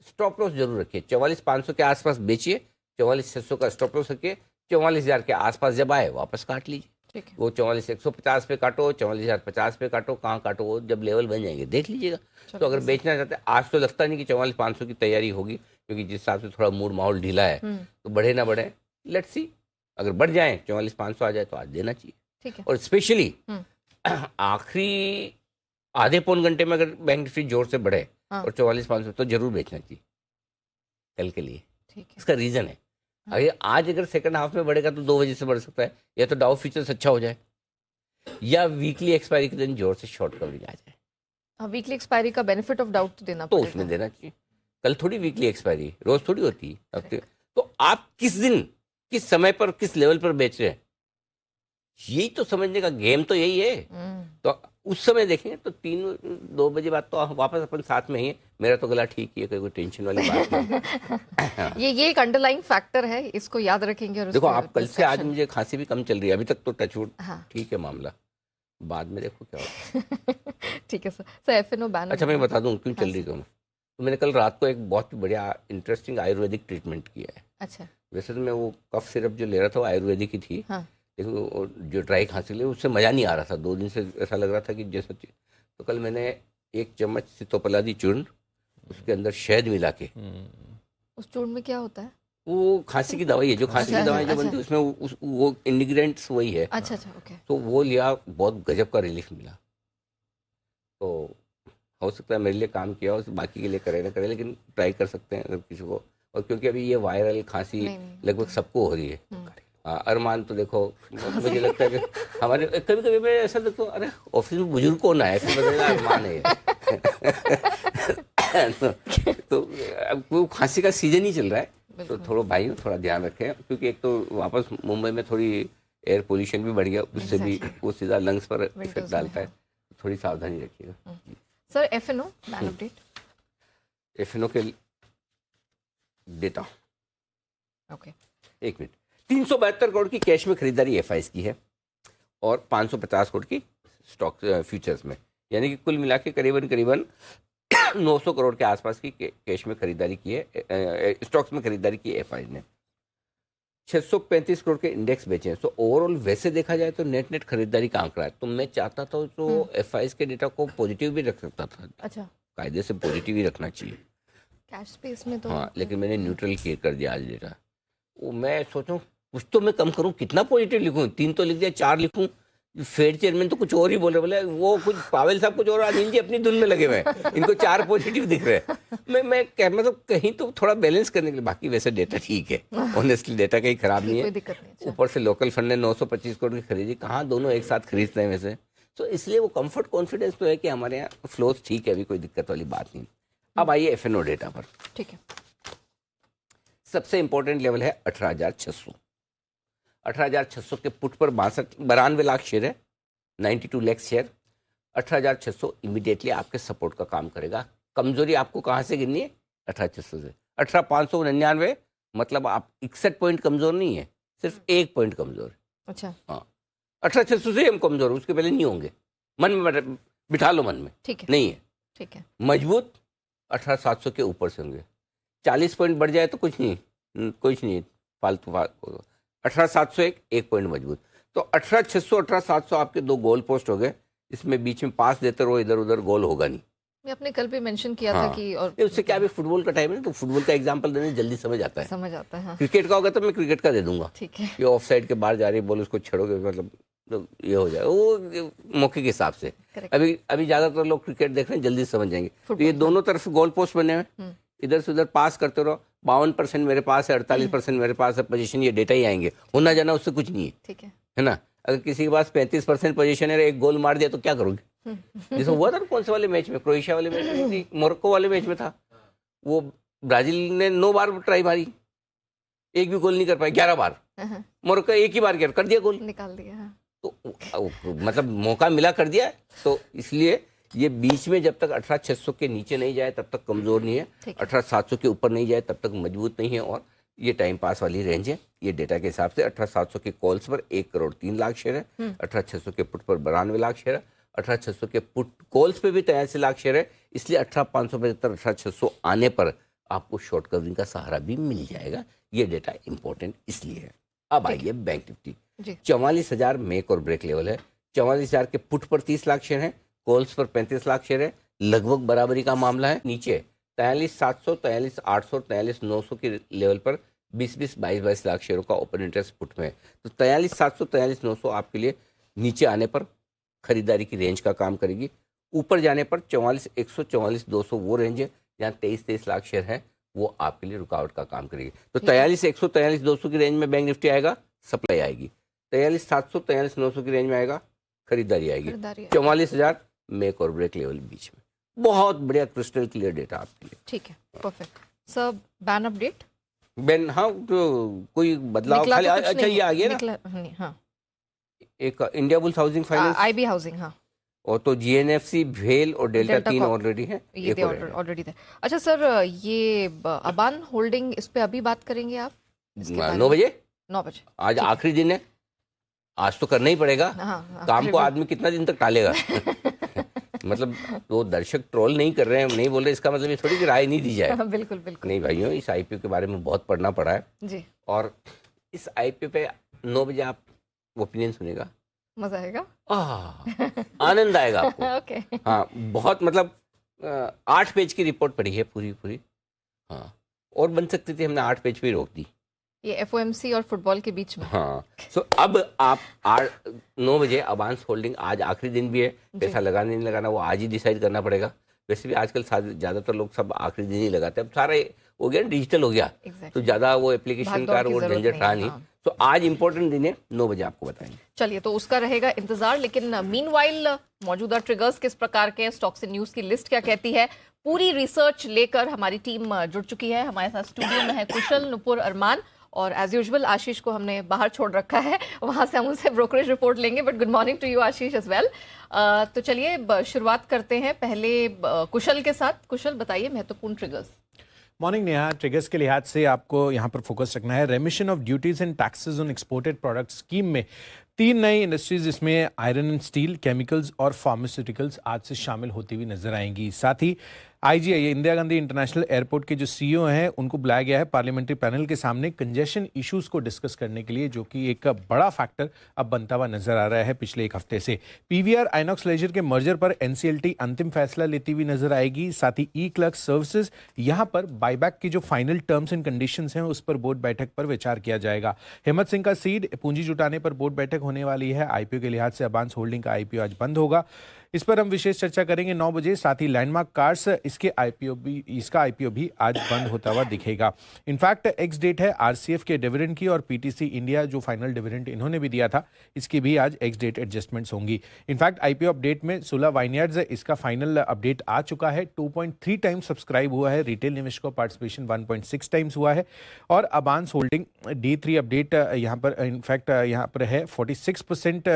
स्टॉप लॉस जरूर रखिए। 44,500 के आसपास बेचिए, 44,600 का स्टॉप लॉस रखिए, 44,000 के आसपास जब आए वापस काट लीजिए। वो 44,150 पे काटो, 44,050 पे काटो, कहाँ काटो, वो जब लेवल बन जाएंगे देख लीजिएगा। तो अगर बेचना चाहते हैं, आज तो लगता नहीं कि 44,500 की तैयारी होगी, क्योंकि जिस हिसाब से थोड़ा मूड माहौल ढीला है, तो बढ़े ना बढ़े लेट्स सी। अगर बढ़ जाए 44,500 आ जाए तो आज देना चाहिए। ठीक है, और स्पेशली आखिरी आधे पौन घंटे में अगर बैंक निफ्टी जोर से बढ़े और 44,500 तो जरूर बेचना चाहिए कल के लिए। ठीक है, इसका रीजन है आज अगर सेकंड हाफ में बढ़ेगा तो 2 बजे से बढ़ सकता है, या तो डाउ फीचर्स अच्छा हो जाए या वीकली एक्सपायरी के दिन जोर से शॉर्ट कवरिंग आ जाए। वीकली एक्सपायरी का बेनिफिट ऑफ डाउट तो देना तो उसमें देना चाहिए। कल थोड़ी वीकली एक्सपायरी, रोज थोड़ी होती है हफ्ते। तो आप किस दिन किस समय पर किस लेवल पर बेच रहे हैं, यही तो समझने का गेम तो यही है। तो उस समय देखेंगे तो 3-2 बजे बाद तो वापस अपन साथ में ही है। मेरा तो गला ठीक ही है, कोई टेंशन वाली बात नहीं। ये एक अंडरलाइंग फैक्टर है, इसको याद रखेंगे। और देखो आप कल से आज मुझे खांसी भी कम चल रही है, अभी तक तो टचवुड ठीक है मामला, बाद में देखो क्या होता है। ठीक है सर। एफएनओ बैन, अच्छा मैं बता दूं क्यों चल रही है। तो मैंने कल रात को एक बहुत बढ़िया इंटरेस्टिंग आयुर्वेदिक ट्रीटमेंट किया है। अच्छा, वैसे तो मैं वो कफ सिरप जो ले रहा था वो आयुर्वेदिक ही थी, लेकिन जो ड्राई खांसी ले उससे मज़ा नहीं आ रहा था। 2 दिन से ऐसा लग रहा था कि जैसा, तो कल मैंने 1 चम्मच सितोपलादी चूर्ण, उसके अंदर शहद मिला के। उस चूर्ण में क्या होता है? वो खांसी की दवाई है, जो खांसी की दवाई जो बनती है उसमें वो इंग्रेडिएंट्स वही है। अच्छा, ओके। तो वो लिया, बहुत गजब का रिलीफ मिला। तो हो सकता है मेरे लिए काम किया हो, बाकी के लिए करे ना करे, लेकिन ट्राई कर सकते हैं अगर किसी को और क्योंकि अभी ये वायरल खांसी लगभग सबको हो रही है। अरमान तो देखो, मुझे लगता है कि हमारे कभी कभी मैं ऐसा देखो, अरे ऑफिस में बुजुर्ग कौन आया, फिर बदला अरमान है। तो अब वो खांसी का सीजन ही चल रहा है, तो थोड़ा भाई थोड़ा ध्यान रखें, क्योंकि एक तो वापस मुंबई में थोड़ी एयर पोल्यूशन भी बढ़ गया, उससे भी वो सीधा लंग्स पर इफेक्ट डालता है, थोड़ी सावधानी रखिएगा। Sir FNO ban update, FNO के डेटा ओके, एक मिनट। 372 करोड़ की कैश में खरीदारी एफआईज की है और 550 करोड़ की स्टॉक फ्यूचर्स में, यानी कि कुल मिला के करीबन 900 करोड़ के आसपास की कैश में खरीदारी की है, स्टॉक्स में खरीदारी की है एफआईज ने। 635 करोड़ के इंडेक्स बेचे हैं। तो ओवरऑल वैसे देखा जाए तो नेट खरीदारी का आंकड़ा है। तो मैं चाहता था तो एफआईज के डेटा को पॉजिटिव भी रख सकता था। अच्छा, कायदे से पॉजिटिव ही रखना चाहिए कैश स्पेस में तो। हाँ, लेकिन मैंने न्यूट्रल कर दिया आज डेटा। वो मैं सोचूं कुछ तो मैं कम करूं, कितना पॉजिटिव लिखूं, 3 तो लिख दिया, 4 लिखूं। फेड चेयरमैन तो कुछ और ही बोल रहे, बोले वो कुछ पावेल साहब कुछ और, अनिल जी अपनी धुन में लगे हुए हैं, इनको 4 पॉजिटिव दिख रहे हैं। मैं मतलब कहीं तो थोड़ा बैलेंस करने के लिए, बाकी वैसे डेटा ठीक है, ऑनेस्टली डेटा कहीं खराब नहीं है। ऊपर से लोकल फंड ने 925 करोड़ की खरीदी, कहाँ दोनों एक साथ खरीदते हैं वैसे, तो इसलिए वो कंफर्ट कॉन्फिडेंस तो है कि हमारे यहाँ फ्लोज ठीक है, अभी कोई दिक्कत वाली बात नहीं। अब आइए एफएनओ डेटा पर। ठीक है, सबसे इंपॉर्टेंट लेवल है 18,600। 18,600 के पुट पर 92 लाख शेयर है, 92 लाख शेयर। 18,600 इमीडिएटली आपके सपोर्ट का काम करेगा। कमजोरी आपको कहाँ से गिननी है? 18,600 से। 18,599 मतलब आप 61 पॉइंट कमजोर नहीं है, सिर्फ 1 पॉइंट कमजोर। अच्छा, हाँ, 18,600 से हम कमजोर, उसके पहले नहीं होंगे। मन में बिठा लो, मन में। ठीक है, नहीं है, ठीक है। मजबूत 18,700 के ऊपर से होंगे। 40 पॉइंट बढ़ जाए तो कुछ नहीं, फालतू 18,701 1 पॉइंट मजबूत। तो 18,600 18,700 आपके 2 गोल पोस्ट हो गए। इसमें बीच में पास देते रहो, इधर उधर गोल होगा नहीं। मैं अपने कल भी मेंशन किया था कि, और उससे क्या, अभी फुटबॉल का टाइम है तो फुटबॉल का एग्जांपल देने जल्दी समझ आता है। हाँ। क्रिकेट का होगा तो मैं क्रिकेट का दे दूंगा। ठीक है, ये ऑफ साइड के बाहर जा रही बॉल, उसको छेड़ोगे मतलब तो ये हो जाए, वो मौके के हिसाब से। अभी ज्यादातर लोग क्रिकेट देख रहे हैं, जल्दी समझ जाएंगे। तो ये दोनों तरफ गोल पोस्ट बने हुए, इधर से उधर पास करते रहो। 52% मेरे पास है, 48% मेरे पास है पोजीशन, ये डेटा ही आएंगे, होना जाना उससे कुछ नहीं है। ठीक है ना? अगर किसी के पास 35% पोजीशन है, 1 गोल मार दिया तो क्या करोगे? जैसे हुआ था कौन से वाले मैच में, क्रोएशिया वाले मैच में, मोरक्को वाले मैच में था, वो ब्राजील ने 9 बार ट्राई मारी, एक भी गोल नहीं कर पाए। 11 बार मोरक्को एक ही बार कर दिया, गोल निकाल दिया। तो मतलब मौका मिला, कर दिया। तो इसलिए ये बीच में जब तक 18,600 के नीचे नहीं जाए तब तक कमजोर नहीं है, 18,700 के ऊपर नहीं जाए तब तक मजबूत नहीं है, और ये टाइम पास वाली रेंज है। ये डेटा के हिसाब से 18,700 के कॉल्स पर 1 करोड़ 3 लाख शेयर है, 18,600 के पुट पर 92 लाख शेयर है, 18,600 के पुट कॉल्स पे भी 83 लाख शेयर है। इसलिए 18,575 18,600 आने पर आपको शॉर्ट कवरिंग का सहारा भी मिल जाएगा। ये डेटा इंपॉर्टेंट इसलिए है। अब आइए बैंक निफ्टी। 44,000 मेक और ब्रेक लेवल है। 44,000 के पुट पर 30 लाख शेयर है, कॉल्स पर 35 लाख शेयर है, लगभग बराबरी का मामला है। नीचे 43,700 43,800 43,900 के लेवल पर 20-20 22-22 लाख शेयरों का ओपन इंटरेस्ट पुट में है। तो 43,700 43,900 आपके लिए नीचे आने पर खरीदारी की रेंज का काम करेगी। ऊपर जाने पर 44,100 44,200 वो रेंज है जहाँ 23-23 लाख शेयर है, वो आपके लिए रुकावट का काम करेगी। तो 43,100 43,200 की रेंज में बैंक निफ्टी आएगा, सप्लाई आएगी। 43,700 43,900 की रेंज में आएगा, खरीदारी आएगी। 44,000 मेक और ब्रेक लेवल बीच में। बहुत बढ़िया क्रिस्टल क्लियर डेटा आपके लिए। ठीक है, perfect. Sir ban update, ban, हाँ तो कोई बदलाव खाली, अच्छा ये आ गया ना, हाँ, एक India bulls housing finance, IB housing, हाँ, और तो जीएनएफसी, भेल और डेल्टा 3 ऑलरेडी है, ये ऑलरेडी थे। अच्छा सर, ये अबान होल्डिंग, इस पे अभी बात करेंगे आप 9 बजे। आज आखिरी दिन है, आज तो करना ही पड़ेगा। काम को आदमी कितना दिन तक टालेगा? मतलब वो दर्शक ट्रोल नहीं कर रहे हैं, नहीं बोल रहे, इसका मतलब ये थोड़ी कि राय नहीं दी जाए। बिल्कुल बिल्कुल नहीं भाइयों, इस आईपीओ के बारे में बहुत पढ़ना पड़ा है जी, और इस आईपीओ पे 9 बजे आप ओपिनियन सुनेगा, मजा आएगा, आनंद आएगा आपको। ओके, हाँ, बहुत मतलब 8 पेज की रिपोर्ट पढ़ी है पूरी। हाँ, और बन सकती थी, हमने 8 पेज पे रोक दी। ये एफओएमसी और फुटबॉल के बीच में। हाँ, सो अब आप 9 बजे अबांस होल्डिंग, आज आखिरी दिन भी है, पैसा लगाना नहीं लगाना वो आज ही डिसाइड करना पड़ेगा। वैसे भी आजकल ज़्यादातर लोग सब आखिरी दिन ही लगाते हैं, अब सारा हो गया, डिजिटल हो गया। तो ज़्यादा वो एप्लीकेशन का वो झंझट रहा नहीं। तो आज इंपॉर्टेंट दिन है, 9 बजे आपको बताएंगे। चलिए, तो उसका रहेगा इंतजार। लेकिन मीनवाइल मौजूदा ट्रिगर्स किस प्रकार के, स्टॉक्स इन न्यूज की लिस्ट क्या कहती है, पूरी रिसर्च लेकर हमारी टीम जुड़ चुकी है। हमारे साथ स्टूडियो में है कुशल, नुपुर, अरमान और एज यूजुअल आशीष को हमने बाहर छोड़ रखा है, वहां से हम उनसे ब्रोकरेज रिपोर्ट लेंगे। But good morning to you Ashish as well. तो चलिए शुरुआत करते हैं पहले कुशल के साथ। कुशल, बताइए महत्वपूर्ण ट्रिगर्स। मॉर्निंग नेहा, ट्रिगर्स के लिहाज से आपको यहाँ पर फोकस रखना है। Remission of duties and taxes on exported product scheme में 3 नई इंडस्ट्रीज, इसमें आयरन एंड स्टील, केमिकल्स और फार्मास्यूटिकल्स आज से शामिल होती हुई नजर आएंगी। साथ ही IGI, Indira Gandhi international airport के जो सीईओ हैं, उनको बुलाया गया है पार्लियामेंट्री पैनल के सामने कंजेशन इश्यूज को डिस्कस करने के लिए, जो कि एक बड़ा फैक्टर अब बनता हुआ नजर आ रहा है पिछले एक हफ्ते से। पीवीआर आइनॉक्स लेजर के मर्जर पर एनसीएलटी अंतिम फैसला लेती हुई नजर आएगी। साथ ही ई क्लर्क सर्विसेज, यहां पर बायबैक की जो फाइनल टर्म्स एंड कंडीशंस हैं उस पर बोर्ड बैठक पर विचार किया जाएगा। हिम्मत सिंह का सीड पूंजी जुटाने पर बोर्ड बैठक होने वाली है। आईपीओ के लिहाज से अबांस होल्डिंग का आईपीओ आज बंद होगा, इस पर हम विशेष चर्चा करेंगे 9 बजे। साथ ही लैंडमार्क कार्स, इसका आईपीओ भी आज बंद होता हुआ दिखेगा। इनफैक्ट एक्स डेट है आरसीएफ के डिविडेंड की, और पीटीसी इंडिया जो फाइनल डिविडेंड इन्होंने भी दिया था, इसकी भी आज एक्स डेट एडजस्टमेंट्स होंगी। इनफैक्ट आईपीओ अपडेट में 16 वाइनयार्ड्स, इसका फाइनल अपडेट आ चुका है। 2.3 टाइम्स सब्सक्राइब हुआ है। रिटेल निवेशकों पार्टिसिपेशन 1.6 टाइम्स हुआ है। और अबांस होल्डिंग D3 अपडेट यहाँ पर इनफैक्ट यहाँ पर है 46%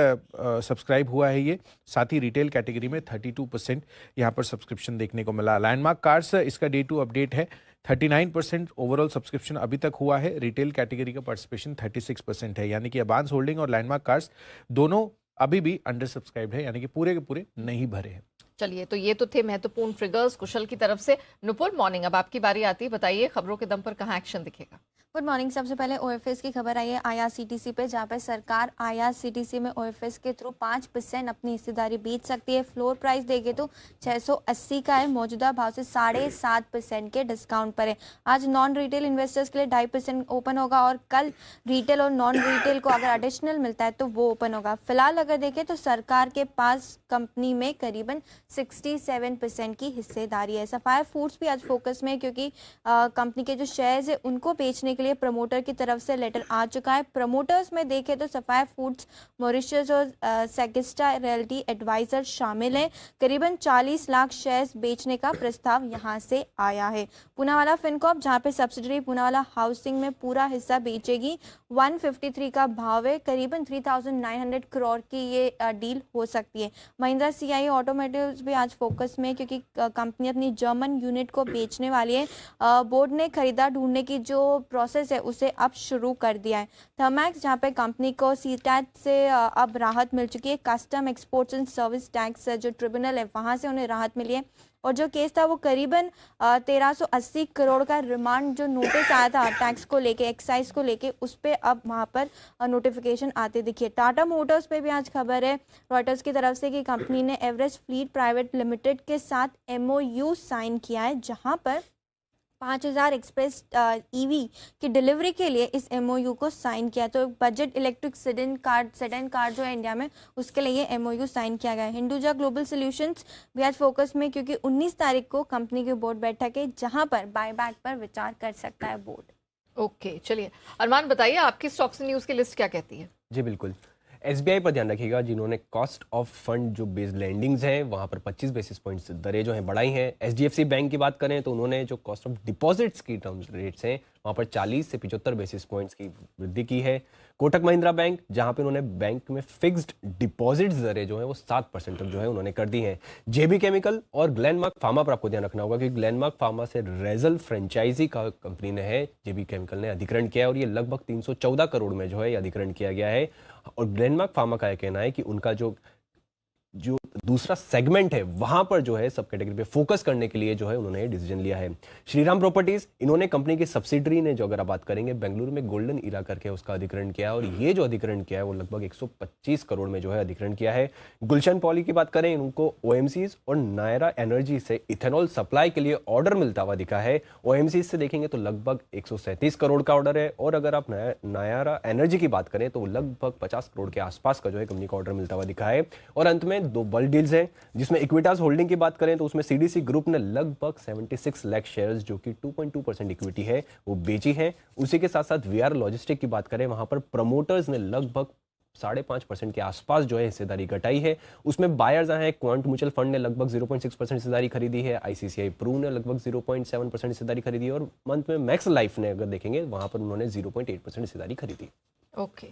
सब्सक्राइब हुआ है ये। साथ ही रिटेल कैटेगरी में 32% यहाँ पर सब्सक्रिप्शन देखने को मिला। लैंडमार्क कार्स, इसका डे 2 अपडेट है। 39% ओवरऑल सब्सक्रिप्शन अभी तक हुआ है। रिटेल कैटेगरी का पार्टिसिपेशन 36% है, यानी कि अबांस होल्डिंग और लैंडमार्क कार्स दोनों अभी भी अंडर सब्सक्राइब्ड है, यानी कि पूरे के पूरे नहीं भरे हैं। चलिए, तो ये तो थे महत्वपूर्ण ट्रिगर्स कुशल की तरफ से। नुपुर, मॉर्निंग, अब आपकी बारी आती है। बताइए खबरों के दम पर कहाँ एक्शन दिखेगा। Good morning. सबसे पहले ओएफएस की खबर आई है आईआरसीटीसी पे, जहाँ पे सरकार आईआरसीटीसी में ओएफएस के थ्रू 5% अपनी हिस्सेदारी बेच सकती है। फ्लोर प्राइस देखे तो 680 का है, मौजूदा भाव से 7.5% के डिस्काउंट पर है। आज नॉन रिटेल इन्वेस्टर्स के लिए 2.5% ओपन होगा, और कल रिटेल और नॉन रिटेल को अगर एडिशनल मिलता है तो वो ओपन होगा। फिलहाल अगर देखें तो सरकार के पास कंपनी में करीबन 67% की हिस्सेदारी है। सफायर फूड्स भी आज फोकस में, क्योंकि कंपनी के जो शेयर्स है उनको बेचने के लिए प्रमोटर की तरफ से लेटर आ चुका है। प्रमोटर्स में देखें तो सफायर फूड्स, मॉरिशस और सेगिस्टा रियल्टी एडवाइजर शामिल हैं। करीबन 40 लाख शेयर्स बेचने का प्रस्ताव यहां से आया है। पूनावाला फिनकॉर्प, जहां पे सब्सिडरी पूनावाला हाउसिंग में पूरा हिस्सा बेचेगी, 153 का भाव है। करीबन 3,900 करोड़ की ये डील हो सकती है। महिंद्रा सीआई ऑटोमोटिव्स भी आज फोकस में, क्योंकि कंपनी अपनी जर्मन यूनिट को बेचने वाली है। बोर्ड ने खरीदार ढूंढने की जो प्रोसेस है उसे अब शुरू कर दिया है। थर्मैक्स, जहां पे कंपनी को सीटैट से अब राहत मिल चुकी है। Custom exports and service tax जो ट्रिब्यूनल है वहां से उन्हें राहत मिली है, और जो केस था वो करीबन 1380 करोड़ का रिमांड जो नोटिस आया था टैक्स को लेके, एक्साइज को लेके, उस पर अब वहाँ पर नोटिफिकेशन आते दिखे। टाटा मोटर्स पे भी आज खबर है रॉयटर्स की तरफ से कि कंपनी ने एवरेस्ट फ्लीट प्राइवेट लिमिटेड के साथ MOU साइन किया है, जहाँ पर 5000 एक्सप्रेस EV की डिलीवरी के लिए इस MOU को साइन किया। तो बजट इलेक्ट्रिक सेडन कार जो है इंडिया में, उसके लिए ये MOU साइन किया गया है। हिंदुजा ग्लोबल सॉल्यूशंस भी आज फोकस में, क्योंकि 19 तारीख को कंपनी की बोर्ड बैठक है, जहां पर बायबैक पर विचार कर सकता है बोर्ड। ओके, चलिए अरमान, बताइए आपकी स्टॉक्स न्यूज की लिस्ट क्या कहती है। जी बिल्कुल, SBI पर ध्यान रखिएगा, जिन्होंने कॉस्ट ऑफ फंड जो बेस्ड लैंडिंग्स हैं वहाँ पर 25 बेसिस पॉइंट्स दरें जो हैं बढ़ाई हैं। HDFC बैंक की बात करें तो उन्होंने जो कॉस्ट ऑफ डिपॉजिट्स की टर्म्स रेट्स हैं वहाँ पर 40 से 75 बेसिस पॉइंट्स की वृद्धि की है। कोटक महिंद्रा बैंक, जहाँ पे उन्होंने बैंक में फिक्स्ड डिपॉजिट्स दरें जो है वो 7% तक जो है उन्होंने कर दी हैं। JB केमिकल और ग्लेनमार्क फार्मा पर आपको ध्यान रखना होगा, क्योंकि ग्लेनमार्क फार्मा से रेजल फ्रेंचाइजी का कंपनी ने है, JB केमिकल ने अधिग्रहण किया है, और ये लगभग 314 करोड़ में जो है ये अधिग्रहण किया गया है। और ग्लेनमार्क फार्मा का यह कहना है कि उनका जो दूसरा सेगमेंट है वहां पर जो है सब कैटेगरी पे फोकस करने के लिए जो है उन्होंने डिसीजन लिया है। श्रीराम प्रॉपर्टीज, इन्होंने कंपनी की सब्सिडरी ने जो अगर आप बात करेंगे बेंगलुरु में गोल्डन इरा करके उसका अधिग्रहण किया है, और ये जो अधिग्रहण किया है वो लगभग 125 करोड़ में जो है अधिग्रहण किया है। गुलशन पॉली की बात करें, इनको OMCs और नायरा एनर्जी से इथेनॉल सप्लाई के लिए ऑर्डर मिलता हुआ दिखा है। OMCs से देखेंगे तो लगभग 137 करोड़ का ऑर्डर है, और अगर आप नायरा एनर्जी की बात करें तो लगभग 50 करोड़ के आसपास का जो है कंपनी का ऑर्डर मिलता हुआ दिखा है। और अंत में हैं, 2 बल्क डील्स हैं, जिसमें इक्विटास होल्डिंग की बात करें तो उसमें सीडीसी ग्रुप ने लगभग 76 लाख शेयर्स जो कि 2.2% इक्विटी है वो बेची है। उसी के साथ साथ वीआर लॉजिस्टिक की बात करें, वहां पर प्रमोटर्स ने लगभग 5.5% के आसपास जो है हिस्सेदारी घटाई है। उसमें बायर्स हैं, क्वांट म्यूचुअल फंड ने लगभग 0.6% हिस्सेदारी खरीदी है, आईसीसीआई प्रू ने लगभग 0.7% हिस्सेदारी खरीदी है और मंथ में मैक्स लाइफ ने अगर देखेंगे वहां पर उन्होंने 0.8% हिस्सेदारी खरीदी। ओके,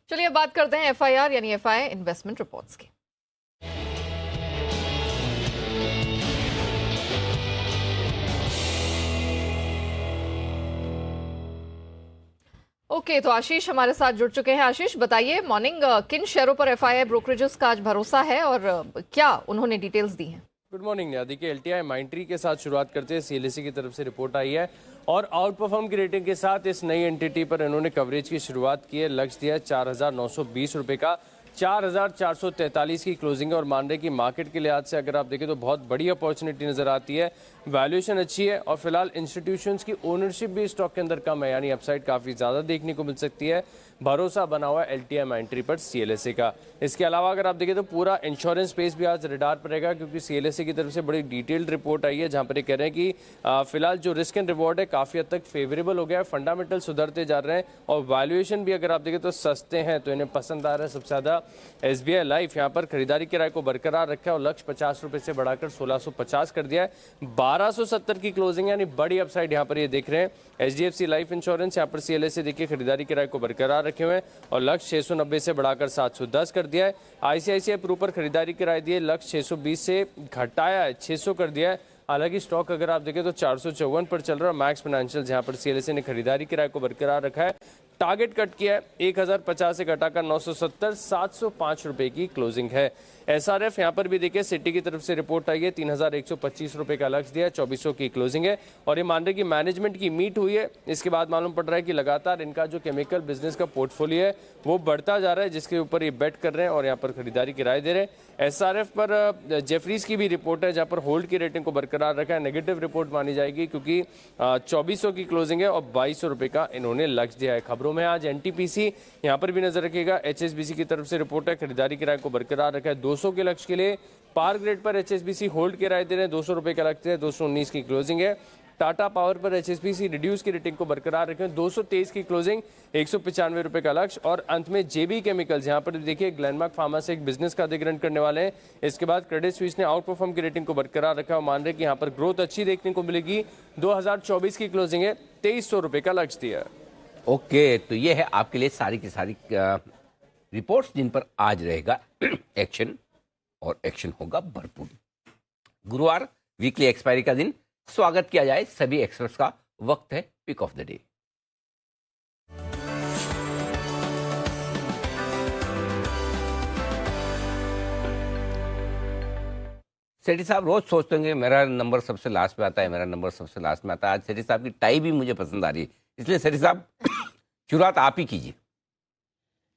चलिए अब बात करते हैं एफआईआर यानी एफआई इन्वेस्टमेंट रिपोर्ट्स की। ओके, तो आशीष हमारे साथ जुड़ चुके हैं। आशीष बताइए, मॉर्निंग, किन शेयरों पर एफआईआई ब्रोकरेजेस का आज भरोसा है और क्या उन्होंने डिटेल्स दी हैं? Good morning Neha. देखिए, एलटीआई माइंट्री के साथ शुरुआत करते हैं। सीएलएसए की तरफ से रिपोर्ट आई है और आउट परफॉर्म की रेटिंग के साथ इस नई एंटिटी पर इन्होंने कवरेज की शुरुआत की है। लक्ष्य दिया 4,920 रुपये का, 4,443 की क्लोजिंग है और मान रहे कि मार्केट के लिहाज से अगर आप देखें तो बहुत बड़ी अपॉर्चुनिटी नजर आती है। वैल्यूएशन अच्छी है और फिलहाल इंस्टीट्यूशंस की ओनरशिप भी स्टॉक के अंदर कम है, यानी अपसाइड काफ़ी ज़्यादा देखने को मिल सकती है। भरोसा बना हुआ है एलटीआई माइंट्री पर सीएलएसए का। इसके अलावा अगर आप देखें तो पूरा इंश्योरेंस स्पेस भी आज रडार पर रहेगा, क्योंकि सीएलएसए की तरफ से बड़ी डिटेल्ड रिपोर्ट आई है जहां पर ये कह रहे हैं कि फिलहाल जो रिस्क एंड रिवॉर्ड है काफ़ी हद तक फेवरेबल हो गया है, फंडामेंटल सुधरते जा रहे हैं और वैल्यूएशन भी अगर आप देखें तो सस्ते हैं, तो इन्हें पसंद आ रहा है सबसे ज़्यादा। एसबीआई लाइफ यहाँ पर खरीदारी किराए को बरकरार रखा है और लक्ष्य 50 रुपये से बढ़ाकर 1650 कर दिया है। 1270 की क्लोजिंग, यानी बड़ी अपसाइड यहाँ पर ये देख रहे हैं। एचडीएफसी लाइफ इंश्योरेंस यहाँ पर सीएलएसए देखिए खरीदारी किराए को बरकरार रखे हुए हैं और लक्ष्य 690 से बढ़ाकर 710 कर दिया है। आईसीआईसीआई प्रू पर खरीदारी किराए दिए, लक्ष्य 620 से घटाया है, 600 कर दिया है। हालांकि स्टॉक अगर आप देखें तो 454 पर चल रहा है। मैक्स फाइनेंशियल यहाँ पर सीएलएसए ने खरीदारी किराए को बरकरार रखा है। टारगेट कट किया है 1050 से घटाकर 970, 705 रुपए की क्लोजिंग है। एसआरएफ यहाँ पर भी देखिए सिटी की तरफ से रिपोर्ट आई है, 3125 रुपए का लक्ष्य दिया है, 2400 की क्लोजिंग है और ये मान रहे कि मैनेजमेंट की मीट हुई है। इसके बाद मालूम पड़ रहा है कि लगातार इनका जो केमिकल बिजनेस का पोर्टफोलियो है वो बढ़ता जा रहा है, जिसके ऊपर ये बेट कर रहे हैं और यहाँ पर खरीदारी किराए दे रहे हैं। एसआरएफ पर जेफरीज की भी रिपोर्ट है जहाँ पर होल्ड की रेटिंग को बरकरार रखा है। नेगेटिव रिपोर्ट मानी जाएगी क्योंकि 2400 की क्लोजिंग है और 2200 रुपए का इन्होंने लक्ष्य दिया है। खबरों में आज एनटीपीसी यहाँ पर भी नजर रखेगा। एचएसबीसी की तरफ से रिपोर्ट है, खरीदारी किराए को बरकरार रखा है। 200 के लक्ष्य के लिए पार ग्रेड पर एचएसबीसी होल्ड किराए दे रहे हैं, 200 रुपए का लक्ष्य है, 219 की क्लोजिंग है। टाटा पावर पर एचएसबीसी रिड्यूस की रेटिंग को बरकरार रखें, 223 की क्लोजिंग, 195 रुपए का लक्ष्य। और अंत में जेबी केमिकल्स, यहाँ पर देखिए ग्लेनमार्क फार्मा से एक बिजनेस का अधिग्रहण करने वाले हैं। इसके बाद क्रेडिट स्विस ने आउट परफॉर्म की रेटिंग को बरकरार रखा और मान रहे कि यहाँ पर ग्रोथ अच्छी देखने को मिलेगी। 2024 की क्लोजिंग है, 2300 रुपए का लक्ष्य दिया। ओके, तो ये है आपके लिए सारी की सारी रिपोर्ट्स जिन पर आज रहेगा एक्शन और एक्शन होगा भरपूर। गुरुवार वीकली एक्सपायरी का दिन, स्वागत किया जाए सभी एक्सपर्ट्स का। वक्त है पिक ऑफ द डे। सेठी साहब रोज सोचते होंगे मेरा नंबर सबसे लास्ट में आता है, मेरा नंबर सबसे लास्ट में आता है। आज सेठी साहब की टाई भी मुझे पसंद आ रही है, इसलिए सेठी साहब शुरुआत आप ही कीजिए।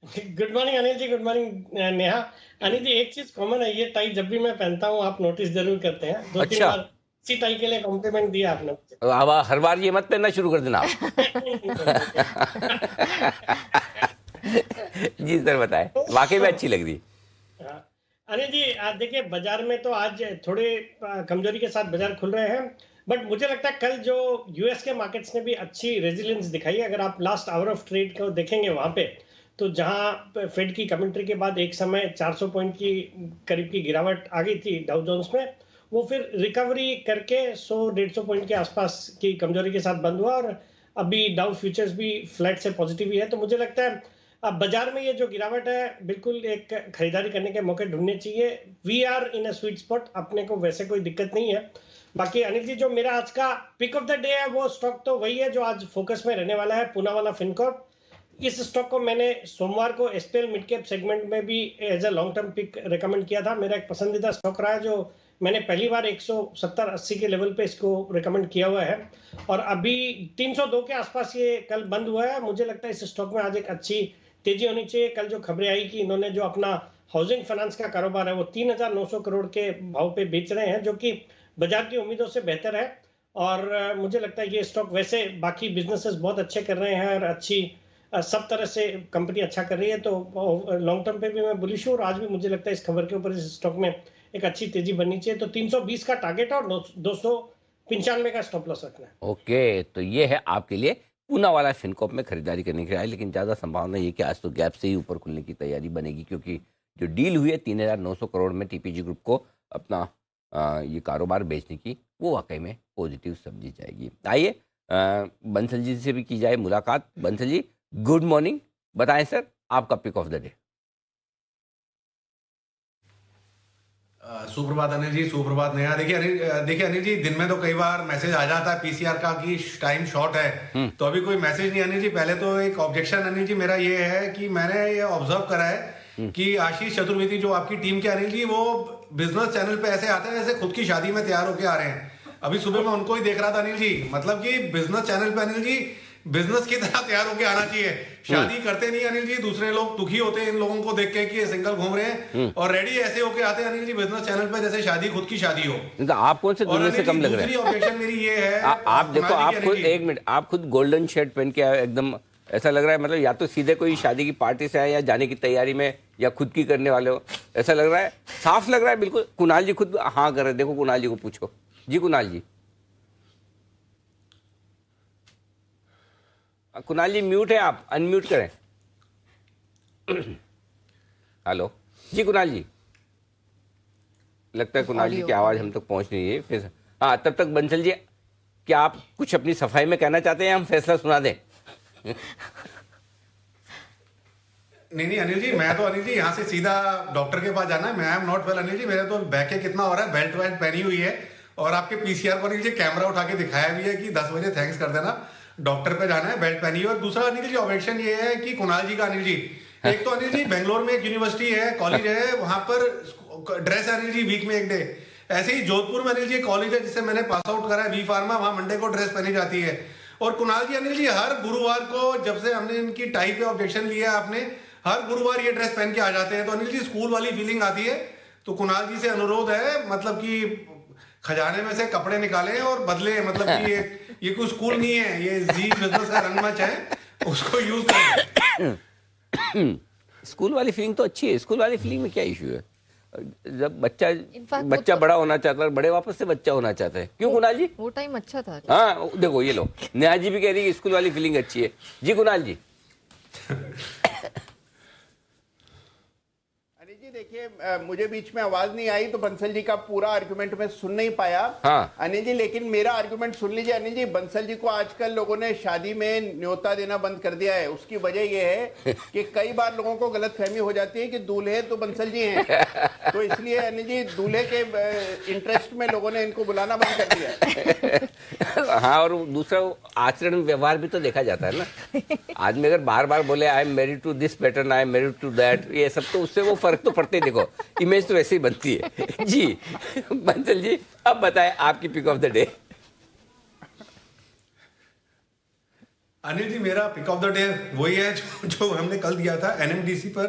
Good morning Anil ji, good morning Neha. Anil ji, एक चीज कॉमन है, ये टाई जब भी मैं पहनता हूँ आप नोटिस जरूर करते हैं। 2-3 बार इसी टाई के लिए कॉम्प्लीमेंट दिया आपने मुझे। अब हर बार ये मत पहनना शुरू कर देना आप। जी सर बताएं, वाकई में अच्छी लग रही है। अनिल जी, देखिए बाजार में तो आज थोड़े कमजोरी के साथ बाजार खुल रहे हैं, बट मुझे लगता है कल जो यूएस के मार्केट्स ने भी अच्छी रेजिलियंस दिखाई है। अगर आप लास्ट आवर ऑफ ट्रेड को देखेंगे वहां पे, तो जहां फेड की कमेंट्री के बाद एक समय 400 पॉइंट की करीब की गिरावट आ गई थी डाउ जोन्स में, वो फिर रिकवरी करके 100-150 पॉइंट के आसपास की कमजोरी के साथ बंद हुआ और अभी डाउ फ्यूचर्स भी फ्लैट से पॉजिटिव ही है। तो मुझे लगता है अब बाजार में ये जो गिरावट है, बिल्कुल एक खरीदारी करने के मौके ढूंढने चाहिए। We are in a sweet spot, अपने को वैसे कोई दिक्कत नहीं है। बाकी अनिल जी, जो मेरा आज का पिक ऑफ द डे है वो स्टॉक तो वही है जो आज फोकस में रहने वाला है, पूनावाला फिनकॉर्प। इस स्टॉक को मैंने सोमवार को एसपीएल मिड कैप सेगमेंट में भी as a long term pick recommend किया था। मेरा एक पसंदीदा स्टॉक रहा है, जो मैंने पहली बार 170-80 के लेवल पे इसको रिकमेंड किया हुआ है और अभी 302 के आसपास ये कल बंद हुआ है। मुझे लगता है इस स्टॉक में आज एक अच्छी तेजी होनी चाहिए। कल जो खबरें आई कि इन्होंने जो अपना हाउसिंग फाइनेंस का कारोबार है वो 3900 करोड़ के भाव पे बेच रहे हैं, जो कि बाजार की उम्मीदों से बेहतर है। और मुझे लगता है ये स्टॉक, वैसे बाकी बिजनेसेस बहुत अच्छे कर रहे हैं और अच्छी सब तरह से कंपनी अच्छा कर रही है, तो लॉन्ग टर्म पे भी मैं बुलिश हूँ और आज भी मुझे लगता है इस खबर के ऊपर इस स्टॉक में एक अच्छी तेजी बननी चाहिए। तो 320 का टारगेट और 295 का स्टॉप लॉस रखना है। ओके, तो ये है आपके लिए पूना वाला फिनकॉप में खरीदारी करने के लिए, लेकिन ज़्यादा संभावना ये कि आज तो गैप से ही ऊपर खुलने की तैयारी बनेगी, क्योंकि जो डील हुई है 3,900 करोड़ में टीपीजी ग्रुप को अपना ये कारोबार बेचने की, वो वाकई में पॉजिटिव समझी जाएगी। आइए बंसल जी से भी की जाए मुलाकात। बंसल जी, गुड मॉर्निंग, बताएं सर आपका पिक ऑफ द डे। सुप्रभात अनिल जी, सुप्रभात नेहा। देखिए अनिल जी, दिन में तो कई बार मैसेज आ जाता है पीसीआर का कि टाइम शॉर्ट है, तो अभी कोई मैसेज नहीं अनिल जी। पहले तो एक ऑब्जेक्शन अनिल जी मेरा ये है कि मैंने ये ऑब्जर्व करा है कि आशीष चतुर्वेदी जो आपकी टीम के अनिल जी, वो बिजनेस चैनल पे ऐसे आते हैं जैसे खुद की शादी में तैयार होके आ रहे हैं। अभी सुबह मैं उनको ही देख रहा था अनिल जी, मतलब कि बिजनेस चैनल पे अनिल जी बिजनेस की तरह तैयार होके आना चाहिए। शादी करते नहीं अनिल जी, दूसरे लोग दुखी होते हैं इन लोगों को देख के कि ये सिंगल घूम रहे हैं, और रेडी ऐसे होके आते हैं अनिल जी बिजनेस चैनल पे जैसे शादी खुद की शादी हो। तो आप कौन से दुनिया से कम लग रहे हैं? दूसरी ऑब्जेक्शन मेरी ये है, आप देखो, आप खुद एक मिनट, आप खुद गोल्डन शर्ट पहन के आए, एकदम ऐसा लग रहा है मतलब या तो सीधे कोई शादी की पार्टी से आए या जाने की तैयारी में या खुद की करने वाले हो, ऐसा लग रहा है, साफ लग रहा है बिल्कुल। कुणाल जी खुद हाँ कर रहे, देखो कुणाल जी को पूछो। जी कुणाल जी, कुणाल जी म्यूट है, आप अनम्यूट करें। हेलो जी कुणाल जी, लगता है कुणाल जी की आवाज हम तक पहुंच नहीं है फिर। हाँ, तब तक बंसल जी, क्या आप कुछ अपनी सफाई में कहना चाहते हैं, हम फैसला सुना दें? नहीं अनिल जी, मैं तो अनिल जी यहाँ से सीधा डॉक्टर के पास जाना है। मैं I am not well Anil ji, मेरे तो बैक के कितना हो रहा है, बेल्ट वेल्ट पहनी हुई है, और आपके पीसीआर को अनिल जी कैमरा उठा के दिखाया भी है कि 10 बजे थैंक्स कर देना, डॉक्टर पे जाना है, बेल्ट पहनी है। और दूसरा अनिल जी ऑब्जेक्शन ये है कि कुणाल जी का अनिल जी, एक तो अनिल जी बेंगलोर में एक यूनिवर्सिटी है, कॉलेज है, वहां पर ड्रेस है अनिल जी वीक में एक डे। ऐसे ही जोधपुर में अनिल जी कॉलेज है जिससे मैंने पास आउट करा है, बी फार्मा, वहां मंडे को ड्रेस पहनी जाती है। और कुणाल जी अनिल जी हर गुरुवार को, जब से हमने इनकी टाई पे ऑब्जेक्शन लिया आपने, हर गुरुवार ये ड्रेस पहन के आ जाते हैं, तो अनिल जी स्कूल वाली फीलिंग आती है। तो कुणाल जी से अनुरोध है, मतलब कि खजाने में से कपड़े निकालें और बदले, मतलब कि ये कोई स्कूल नहीं है, ये जी बिजनेस का रंगमंच है, उसको यूज करें। स्कूल वाली फीलिंग तो अच्छी है, स्कूल वाली फीलिंग में क्या इशू है? जब बच्चा बड़ा होना चाहता है, बड़े वापस से बच्चा होना चाहता है, क्यों कुणाल जी? वो टाइम अच्छा था। हाँ देखो, ये लो नेहा जी भी कह रही है स्कूल वाली फीलिंग अच्छी है। जी कुणाल जी। देखिए, मुझे बीच में आवाज नहीं आई तो बंसल जी का पूरा आर्गुमेंट मैं सुन नहीं पाया। हाँ। अनिल जी, लेकिन मेरा आर्गुमेंट सुन लीजिए अनिल जी। बंसल जी को आजकल लोगों ने शादी में न्योता देना बंद कर दिया है। उसकी वजह यह है कि कई बार लोगों को गलतफहमी हो जाती है कि दूल्हे तो बंसल जी हैं, तो इसलिए अनिल जी दूल्हे के इंटरेस्ट में लोगों ने इनको बुलाना बंद कर दिया। हाँ, और दूसरा आचरण व्यवहार भी तो देखा जाता है ना। आदमी अगर बार बार बोले I am married to this pattern, I am married to that, ये सब तो उससे वो फर्क तो पड़ते, देखो इमेज तो वैसे ही बनती है। जी बंसल जी, अब बताएं आपकी pick of the day. Anil ji, मेरा पिक ऑफ द डे वही है जो हमने कल दिया था। एनएमडीसी पर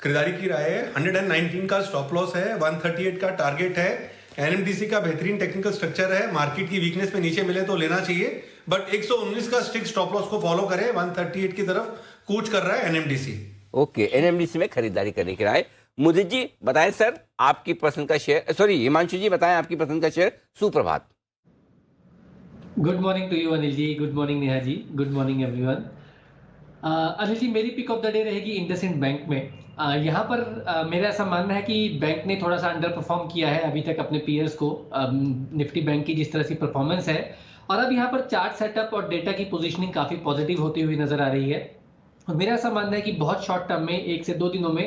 खरीदारी की राय है, 119 का स्टॉप लॉस है, 138 का टारगेट है। एनएमडीसी का बेहतरीन टेक्निकल स्ट्रक्चर है, मार्केट की वीकनेस पे नीचे मिले तो लेना चाहिए, बट 119 का स्ट्रिक्ट स्टॉप लॉस को फॉलो करें। 138 की तरफ कूच कर रहा है एनएमडीसी। ओके, एनएमडीसी में खरीदारी करने की राय। मुदित जी बताएं सर आपकी पसंद का शेयर, सॉरी हिमांशु जी बताएं आपकी पसंद का शेयर। सुप्रभात। Good morning to you Anil ji, good morning Neha ji, good morning everyone. Anil ji, मेरी पिक ऑफ द डे रहेगी इंडसइंड बैंक में। यहाँ पर मेरा ऐसा मानना है कि बैंक ने थोड़ा सा अंडर परफॉर्म किया है अभी तक अपने पीयर्स को, निफ्टी बैंक की जिस तरह से परफॉर्मेंस है, और अब यहाँ पर चार्ट सेटअप और डेटा की पोजीशनिंग काफ़ी पॉजिटिव होती हुई नजर आ रही है। और मेरा ऐसा मानना है कि बहुत शॉर्ट टर्म में 1 से 2 दिनों में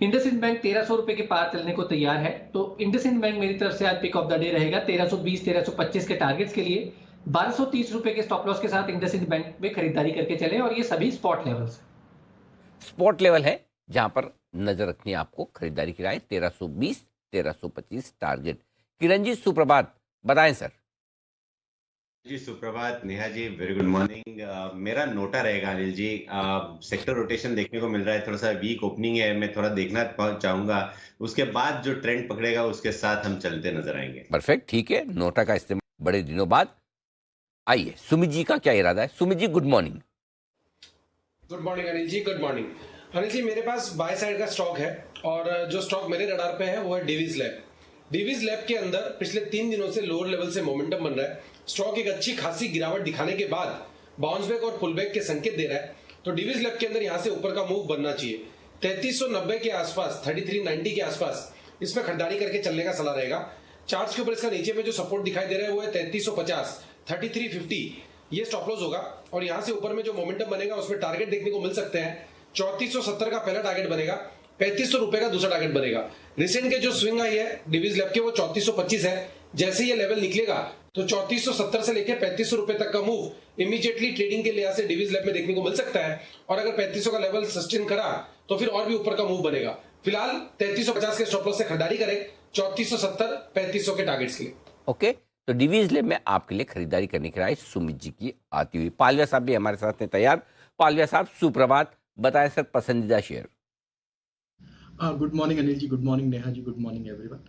इंडसइंड बैंक 1300 रुपए के पार चलने को तैयार है। तो इंडसइंड बैंक मेरी तरफ से आज पिक ऑफ द डे रहेगा 1320 1325 के टारगेट्स के लिए 1230 रुपए के स्टॉप लॉस के साथ इंडसइंड बैंक में खरीदारी करके चले, और ये सभी स्पॉट लेवल्स। स्पॉट लेवल है जहां पर नजर रखनी है आपको, खरीदारी की राय 1320 1325 टारगेट। किरण जी सुप्रभात, बताएं सर। जी सुप्रभात Neha ji, very good morning. मेरा नोटा रहेगा अनिल जी, सेक्टर रोटेशन देखने को मिल रहा है, थोड़ा सा वीक ओपनिंग है, मैं थोड़ा देखना चाहूंगा, उसके बाद जो ट्रेंड पकड़ेगा उसके साथ हम चलते नजर आएंगे। परफेक्ट, ठीक है, नोटा का इस्तेमाल बड़े दिनों बाद। आइए सुमित जी का क्या इरादा है। Sumit ji good morning. Good morning Anil ji, good morning Anil ji. मेरे पास बाय साइड का स्टॉक है और जो स्टॉक मेरे रडार पे है वो है डिवीज लैब। डिवीज लैब के अंदर पिछले 3 दिनों से लोअर लेवल से मोमेंटम बन रहा है। स्टॉक एक अच्छी खासी गिरावट दिखाने के बाद बाउंस बैक और पुल बैक के संकेत दे रहा है, तो डिवीज लैब के अंदर यहाँ से ऊपर का मूव बनना चाहिए। 3390 के आसपास, 3390 के आसपास इसमें खरीदारी करके चलने का सलाह रहेगा। चार्ट्स के ऊपर इसका नीचे में जो सपोर्ट दिखाई दे रहा है वो है 3350, 3350 ये स्टॉप लॉस होगा और यहाँ से ऊपर में जो मोमेंटम बनेगा उसमें टारगेट देखने को मिल सकते हैं। 3470 का पहला टारगेट बनेगा, 3500 रुपए का दूसरा टारगेट बनेगा। रिसेंट के जो स्विंग आई है डिवीज लैब के वो 3425 है। जैसे ये लेवल निकलेगा तो 3470 से लेकर 3500 रुपए तक का मूव इमीडिएटली ट्रेडिंग के लिहाज से डिवीज लैब में देखने को मिल सकता है और अगर 3500 का लेवल सस्टेन करा तो फिर और भी ऊपर का मूव बनेगा। फिलहाल 3350 के स्टॉप लॉस से खरीदारी करें 3470 3500 के टारगेट्स के लिए। ओके, तो डिवीज लैब में आपके लिए खरीदारी करने की राय सुमित जी की आती हुई। पालविया साहब भी हमारे साथ हैं तैयार। पालविया साहब सुप्रभात, बताएं सर पसंदीदा share. Good morning Anil ji, good morning Neha ji, good morning everyone.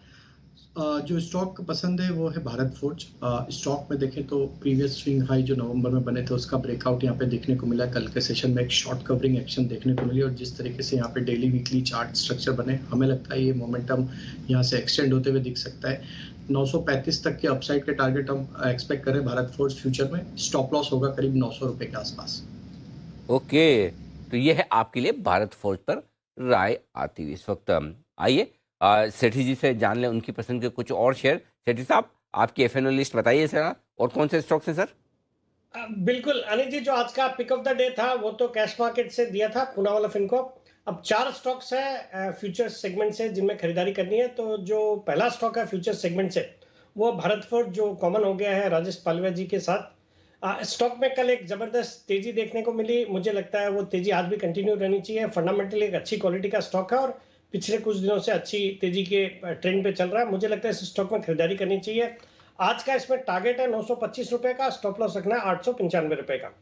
जो स्टॉक पसंद है वो है भारत फोर्ज। स्टॉक में देखें तो प्रीवियस स्विंग हाई जो नवंबर में बने थे उसका ब्रेकआउट यहाँ पे देखने को मिला। कल के सेशन में एक शॉर्ट कवरिंग एक्शन देखने को मिली और जिस तरीके से यहाँ पे डेली वीकली चार्ट स्ट्रक्चर बने, हमें लगता है ये मोमेंटम यहाँ से एक्सटेंड होते हुए दिख सकता है। 935 तक के अपसाइड के टारगेट हम एक्सपेक्ट करें भारत फोर्ज फ्यूचर में। स्टॉप लॉस होगा करीब 900 रुपए के आसपास। ओके, तो ये है आपके लिए भारत फोर्ज पर राय आती हुई। इस वक्त आइए सेठी जी से जान लें उनकी पसंद के कुछ और शेयर। सेठी साहब, आपकी एफएनओ लिस्ट बताइए सर, और कौन से स्टॉक्स हैं सर? बिल्कुल अनिल जी, जो आज का पिक ऑफ द डे था वो तो कैश मार्केट से दिया था पूनावाला फिनको। अब 4 स्टॉक्स है फ्यूचर्स सेगमेंट से जिनमें खरीदारी करनी है। तो जो पहला स्टॉक है फ्यूचर्स सेगमेंट से वो भारत फोर्ज जो कॉमन हो गया है राजेश पालविया जी के साथ। स्टॉक में कल एक जबरदस्त तेजी देखने को मिली, मुझे लगता है वो तेजी आज भी कंटिन्यू रहनी चाहिए। फंडामेंटली एक अच्छी क्वालिटी का स्टॉक है और पिछले कुछ दिनों से अच्छी तेजी के ट्रेंड पे चल रहा है। मुझे लगता है इस स्टॉक में खरीदारी करनी चाहिए। आज का इसमें टारगेट है 925 रुपए का, स्टॉप लॉस रखना है 895 रुपए का।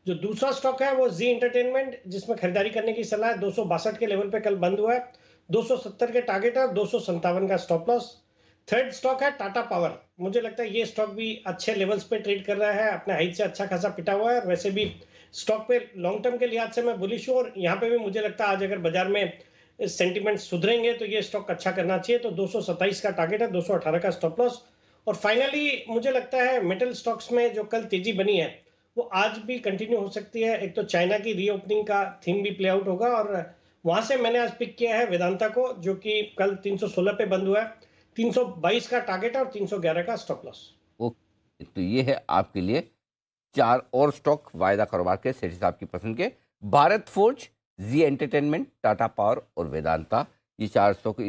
जो दूसरा स्टॉक है वो जी एंटरटेनमेंट, जिसमें खरीदारी करने की सलाह है। 262 के लेवल पे कल बंद हुआ है, 270 के टारगेट है और 257 का स्टॉप लॉस। थर्ड स्टॉक है टाटा पावर। मुझे लगता है ये स्टॉक भी अच्छे लेवल्स पे ट्रेड कर रहा है, अपने हाइट से अच्छा खासा पिटा हुआ है। वैसे भी स्टॉक पे लॉन्ग टर्म के लिहाज से मैं बुलिश हूँ और यहाँ पे भी मुझे लगता है आज अगर बाजार में सेंटिमेंट सुधरेंगे तो ये स्टॉक अच्छा करना चाहिए। तो 227 का टारगेट है, 218 का स्टॉप लॉस। और फाइनली मुझे लगता है मेटल स्टॉक्स में जो कल तेजी बनी है वो आज भी कंटिन्यू हो सकती है। एक तो चाइना की रीओपनिंग का थीम भी प्ले आउट होगा और वहां से मैंने आज पिक किया है वेदांता को, जो कि कल 316 पे बंद हुआ है। 322 का टारगेट है और 311 का स्टॉप लॉस। ओके, तो ये है आपके लिए 4 और स्टॉक वायदा कारोबार के सेठी साहब की पसंद के। भारत फोर्ज, जी एंटरटेनमेंट, टाटा पावर और वेदांता, ये 4 स्टॉक।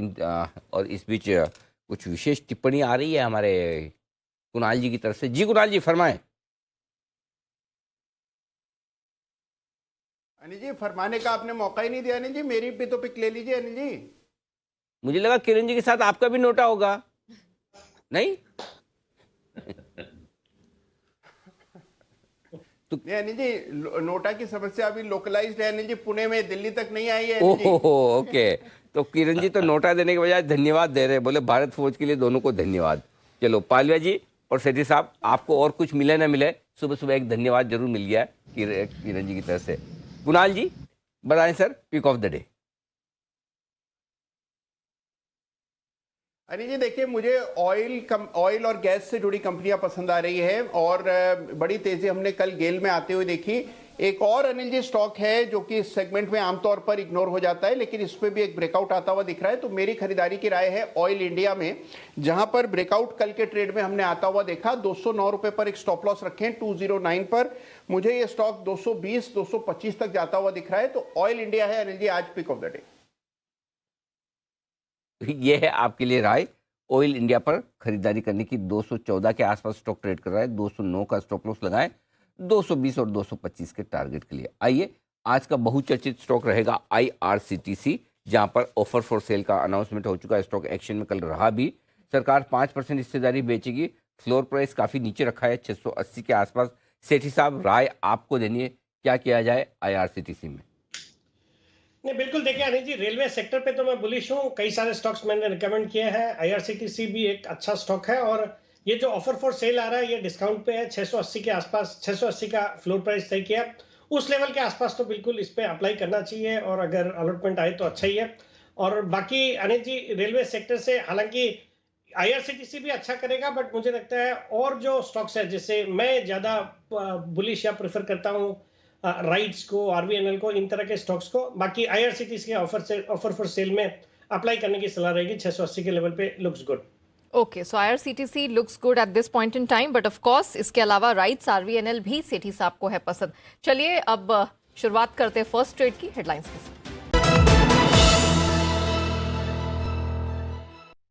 और इस बीच कुछ विशेष टिप्पणी आ रही है हमारे कुणाल जी की तरफ से। जी कुणाल जी फरमाएं। अनिल जी फरमाने का आपने मौका ही नहीं दिया। अनिल जी मेरी भी तो पिक ले लीजिए। अनिल जी मुझे लगा किरण जी के साथ आपका भी नोटा होगा, नहीं? तो अनिल जी नोटा की समस्या अभी लोकलाइज्ड है अनिल जी, पुणे में, दिल्ली तक नहीं आई है अनिल जी। ओके, तो किरण जी तो नोटा देने के बजाय धन्यवाद दे रहे, बोले भारत फौज के लिए दोनों को धन्यवाद। चलो पालविया जी और सेठी साहब, आपको और कुछ मिले ना मिले, सुबह सुबह एक धन्यवाद जरूर मिल गया किरण जी की तरफ से। कुणाल जी बताएं sir, pick of the day. Anil ji देखिए, मुझे ऑयल और गैस से जुड़ी कंपनियां पसंद आ रही है और बड़ी तेजी हमने कल गेल में आते हुए देखी। एक और अनिल जी स्टॉक है जो कि इस सेगमेंट में आमतौर पर इग्नोर हो जाता है, लेकिन इस पे भी एक ब्रेकआउट आता हुआ दिख रहा है। तो मेरी खरीदारी की राय है ऑयल इंडिया में, जहां पर ब्रेकआउट कल के ट्रेड में हमने आता हुआ देखा। 209 रुपए पर एक स्टॉप लॉस रखें, 209 पर। मुझे ये स्टॉक 220 225 तक जाता हुआ दिख रहा है। तो ऑयल इंडिया है अनिल जी आज पिक ऑफ द डे। ये है आपके लिए राय। ऑयल इंडिया पर खरीदारी करने की। 214 के आसपास स्टॉक ट्रेड कर रहा है, 209 का स्टॉप लॉस लगाएं, 220 और 225 के टारगेट के लिए। आइए, आज का बहुचर्चित स्टॉक रहेगा IRCTC, जहां पर ऑफर फॉर सेल का अनाउंसमेंट हो चुका है। स्टॉक एक्शन में कल रहा भी। सरकार 5% हिस्सेदारी बेचेगी। फ्लोर प्राइस काफी नीचे रखा है, 680 के आसपास। सेठी साहब, राय आपको देनी है, क्या किया जाए IRCTC में? नहीं बिल्कुल, देखिए अनिल जी, रेलवे सेक्टर पे तो मैं बुलिश हूँ। कई सारे स्टॉक्स मैंने रिकमेंड किए हैं, IRCTC भी एक अच्छा स्टॉक है। और ये जो ऑफर फॉर सेल आ रहा है ये डिस्काउंट पे है, 680 के आसपास, 680 का फ्लोर प्राइस तय किया। उस लेवल के आसपास तो बिल्कुल इस पे अप्लाई करना चाहिए, और अगर अलॉटमेंट आए तो अच्छा ही है। और बाकी अनिल जी, रेलवे सेक्टर से हालांकि आईआरसीटीसी भी अच्छा करेगा, बट मुझे लगता है और जो स्टॉक्स है, जैसे मैं ज्यादा बुलिश या प्रेफर करता हूँ राइट्स को, आरवीएनएल को, इन तरह के स्टॉक्स को। बाकी आईआरसीटीसी के ऑफर फॉर सेल में अप्लाई करने की सलाह रहेगी 680 के लेवल पे, looks good. Okay, so IRCTC looks good at this point in time, but of course इसके अलावा राइट्स, आरवीएनएल भी सेठी साहब को है पसंद। चलिए अब शुरुआत करते हैं फर्स्ट ट्रेड की हेडलाइंस के साथ।